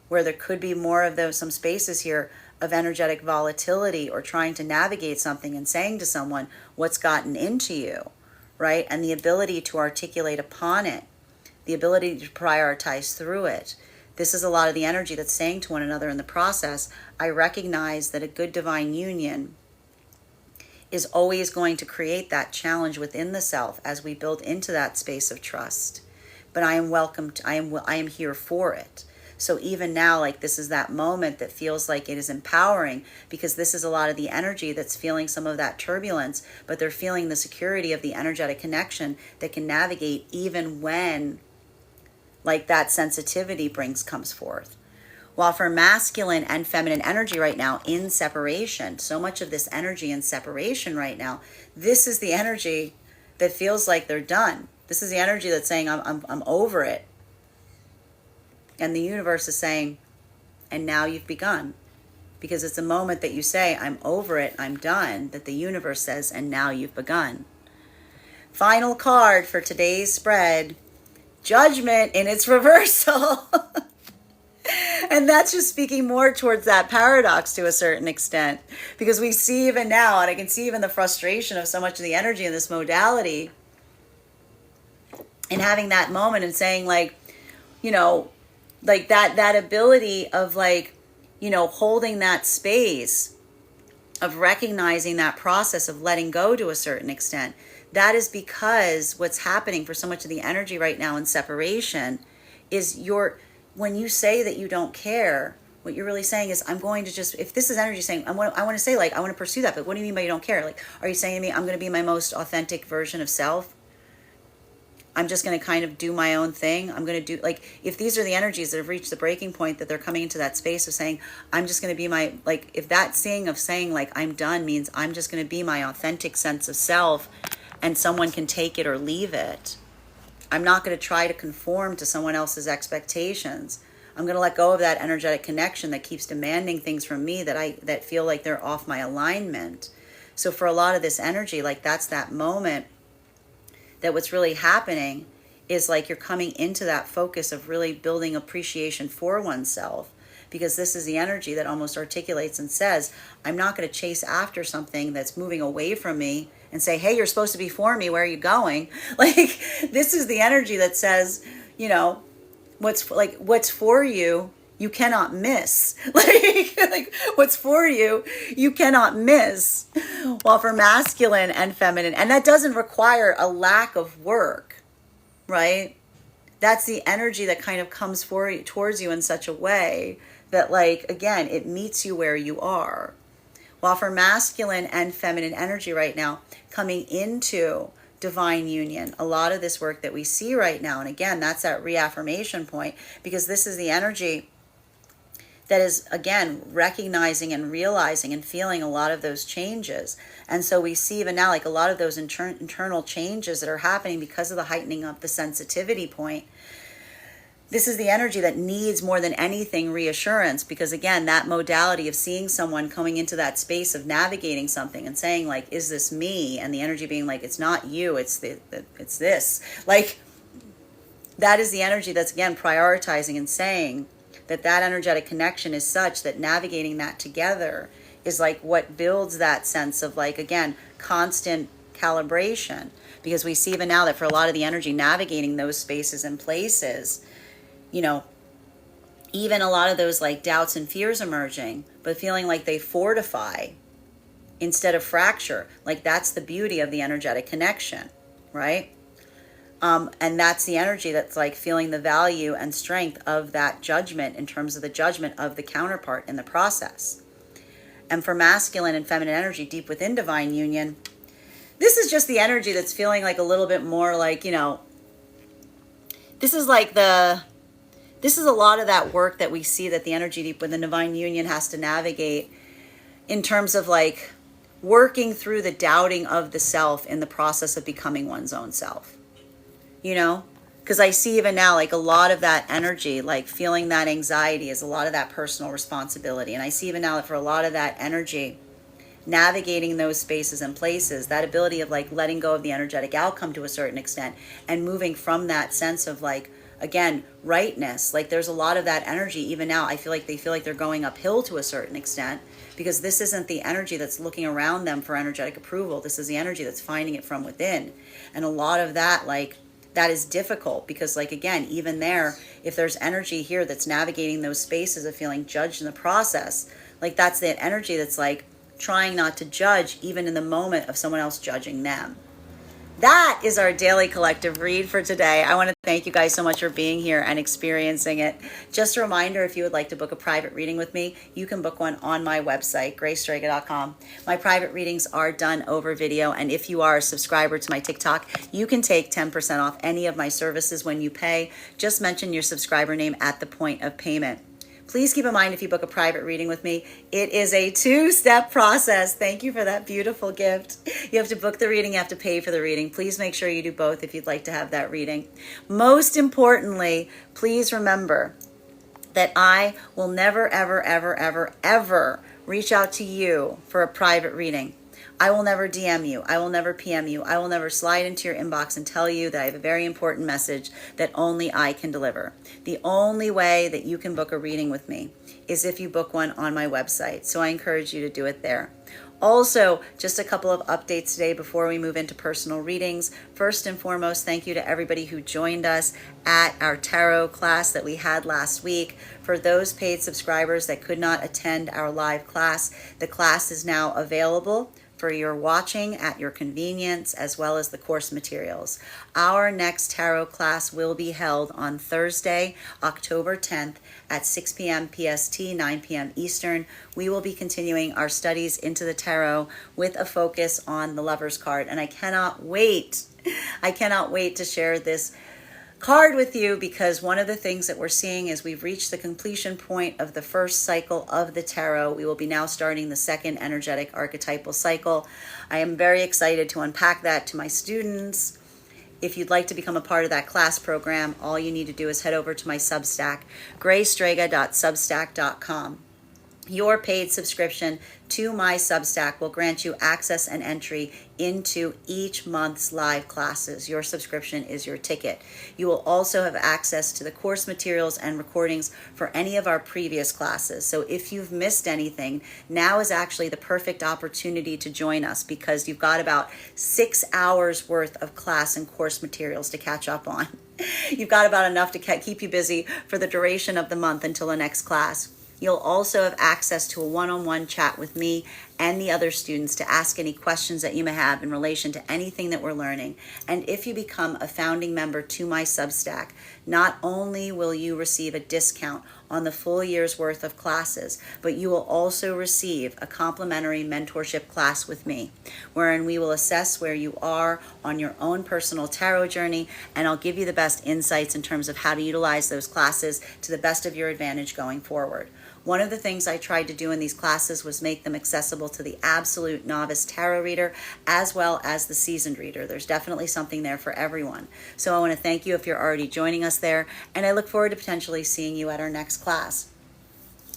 where there could be more of those, some spaces here of energetic volatility or trying to navigate something and saying to someone what's gotten into you, right? And the ability to articulate upon it, the ability to prioritize through it. This is a lot of the energy that's saying to one another in the process, I recognize that a good divine union is always going to create that challenge within the self as we build into that space of trust. But I am welcomed, I am here for it. So even now, like this is that moment that feels like it is empowering, because this is a lot of the energy that's feeling some of that turbulence, but they're feeling the security of the energetic connection that can navigate even when like that sensitivity comes forth. While for masculine and feminine energy right now in separation, so much of this energy in separation right now, this is the energy that feels like they're done. This is the energy that's saying, I'm over it. And the universe is saying, and now you've begun. Because it's a moment that you say, I'm over it, I'm done, that the universe says, and now you've begun. Final card for today's spread, Judgment in its reversal. And that's just speaking more towards that paradox to a certain extent, because we see even now, and I can see even the frustration of so much of the energy in this modality, and having that moment and saying like, you know, like that ability of like, you know, holding that space of recognizing that process of letting go to a certain extent. That is because what's happening for so much of the energy right now in separation is when you say that you don't care, what you're really saying is, I'm going to just, if this is energy saying, I want to say like, I want to pursue that, but what do you mean by you don't care? Like, are you saying to me, I'm going to be my most authentic version of self? I'm just going to kind of do my own thing. I'm going to do, like, if these are the energies that have reached the breaking point, that they're coming into that space of saying, I'm just going to be my, like, if that saying of saying like, I'm done means I'm just going to be my authentic sense of self and someone can take it or leave it. I'm not going to try to conform to someone else's expectations. I'm going to let go of that energetic connection that keeps demanding things from me that feel like they're off my alignment. So for a lot of this energy, like that's that moment that what's really happening is like you're coming into that focus of really building appreciation for oneself, because this is the energy that almost articulates and says, I'm not going to chase after something that's moving away from me and say, hey, you're supposed to be for me, where are you going? Like, this is the energy that says, you know, what's for you, you cannot miss. Like what's for you, you cannot miss. While for masculine and feminine, and that doesn't require a lack of work, right? That's the energy that kind of comes towards you in such a way that, like, again, it meets you where you are. While for masculine and feminine energy right now, coming into divine union, a lot of this work that we see right now, and again, that's that reaffirmation point, because this is the energy that is, again, recognizing and realizing and feeling a lot of those changes. And so we see even now, like a lot of those internal changes that are happening because of the heightening of the sensitivity point. This is the energy that needs more than anything reassurance, because again, that modality of seeing someone coming into that space of navigating something and saying like, is this me? And the energy being like, it's not you, it's this. Like, that is the energy that's, again, prioritizing and saying that energetic connection is such that navigating that together is like what builds that sense of, like, again, constant calibration. Because we see even now that for a lot of the energy navigating those spaces and places, you know, even a lot of those like doubts and fears emerging, but feeling like they fortify instead of fracture. Like, that's the beauty of the energetic connection, right? And that's the energy that's like feeling the value and strength of that judgment in terms of the judgment of the counterpart in the process. And for masculine and feminine energy, deep within divine union, this is just the energy that's feeling like a little bit more like, you know, this is a lot of that work that we see that the energy deep within divine union has to navigate in terms of like working through the doubting of the self in the process of becoming one's own self, you know? Because I see even now, like a lot of that energy, like feeling that anxiety is a lot of that personal responsibility. And I see even now that for a lot of that energy, navigating those spaces and places, that ability of like letting go of the energetic outcome to a certain extent and moving from that sense of like, again, rightness. Like there's a lot of that energy even now. I feel like they feel like they're going uphill to a certain extent because this isn't the energy that's looking around them for energetic approval. This is the energy that's finding it from within. And a lot of that, like, that is difficult because, like, again, even there, if there's energy here that's navigating those spaces of feeling judged in the process, like that's that energy that's like trying not to judge even in the moment of someone else judging them. That is our daily collective read for today. I want to thank you guys so much for being here and experiencing it. Just a reminder, if you would like to book a private reading with me, you can book one on my website, gracestrega.com. My private readings are done over video, and if you are a subscriber to my TikTok, you can take 10% off any of my services when you pay. Just mention your subscriber name at the point of payment. Please keep in mind, if you book a private reading with me, it is a 2-step process. Thank you for that beautiful gift. You have to book the reading, you have to pay for the reading. Please make sure you do both if you'd like to have that reading. Most importantly, please remember that I will never, ever, ever, ever, ever reach out to you for a private reading. I will never DM you. I will never PM you. I will never slide into your inbox and tell you that I have a very important message that only I can deliver. The only way that you can book a reading with me is if you book one on my website. So I encourage you to do it there. Also, just a couple of updates today before we move into personal readings. First and foremost, thank you to everybody who joined us at our tarot class that we had last week. For those paid subscribers that could not attend our live class, the class is now available for your watching at your convenience, as well as the course materials. Our next tarot class will be held on Thursday, October 10th at 6 p.m. PST, 9 p.m. Eastern. We will be continuing our studies into the tarot with a focus on the Lover's card. And I cannot wait to share this card with you, because one of the things that we're seeing is we've reached the completion point of the first cycle of the tarot. We will be now starting the second energetic archetypal cycle. I am very excited to unpack that to my students. If you'd like to become a part of that class program, all you need to do is head over to my Substack, gracestrega.substack.com. Your paid subscription to my Substack will grant you access and entry into each month's live classes. Your subscription is your ticket. You will also have access to the course materials and recordings for any of our previous classes. So if you've missed anything, now is actually the perfect opportunity to join us, because you've got about 6 hours worth of class and course materials to catch up on. You've got about enough to keep you busy for the duration of the month until the next class. You'll also have access to a one-on-one chat with me and the other students to ask any questions that you may have in relation to anything that we're learning. And if you become a founding member to my Substack, not only will you receive a discount on the full year's worth of classes, but you will also receive a complimentary mentorship class with me, wherein we will assess where you are on your own personal tarot journey, and I'll give you the best insights in terms of how to utilize those classes to the best of your advantage going forward. One of the things I tried to do in these classes was make them accessible to the absolute novice tarot reader as well as the seasoned reader. There's definitely something there for everyone. So I want to thank you if you're already joining us there, and I look forward to potentially seeing you at our next class.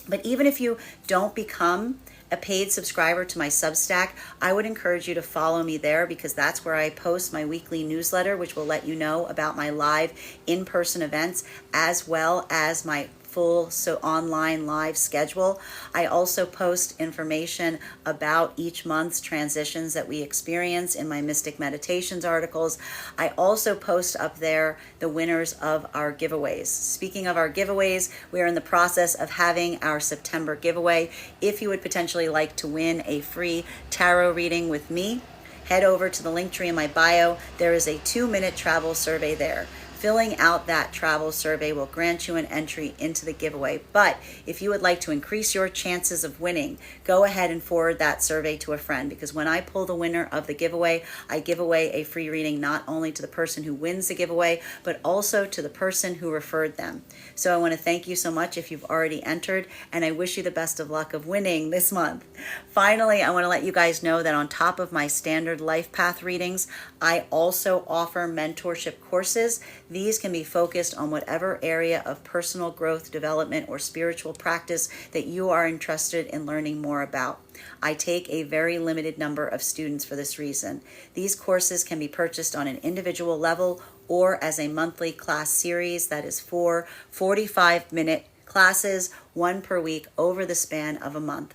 But even if you don't become a paid subscriber to my Substack, I would encourage you to follow me there, because that's where I post my weekly newsletter, which will let you know about my live in-person events as well as my full online live schedule. I also post information about each month's transitions that we experience in my Mystic Meditations articles. I also post up there the winners of our giveaways. Speaking of our giveaways, we are in the process of having our September giveaway. If you would potentially like to win a free tarot reading with me, head over to the link tree in my bio. There is a 2-minute travel survey there. Filling out that travel survey will grant you an entry into the giveaway. But if you would like to increase your chances of winning, go ahead and forward that survey to a friend, because when I pull the winner of the giveaway, I give away a free reading not only to the person who wins the giveaway, but also to the person who referred them. So I want to thank you so much if you've already entered, and I wish you the best of luck of winning this month. Finally, I want to let you guys know that on top of my standard life path readings, I also offer mentorship courses. These can be focused on whatever area of personal growth, development, or spiritual practice that you are interested in learning more about. I take a very limited number of students for this reason. These courses can be purchased on an individual level or as a monthly class series that is 4 45-minute classes, one per week over the span of a month.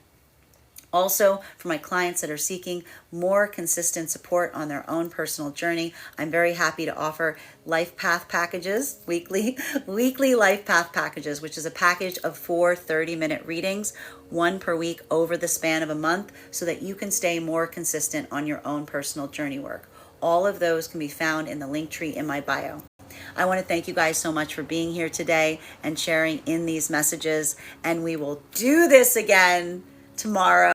Also, for my clients that are seeking more consistent support on their own personal journey, I'm very happy to offer life path packages, weekly life path packages, which is a package of 4 30-minute readings, one per week over the span of a month, so that you can stay more consistent on your own personal journey work. All of those can be found in the link tree in my bio. I want to thank you guys so much for being here today and sharing in these messages, and we will do this again tomorrow.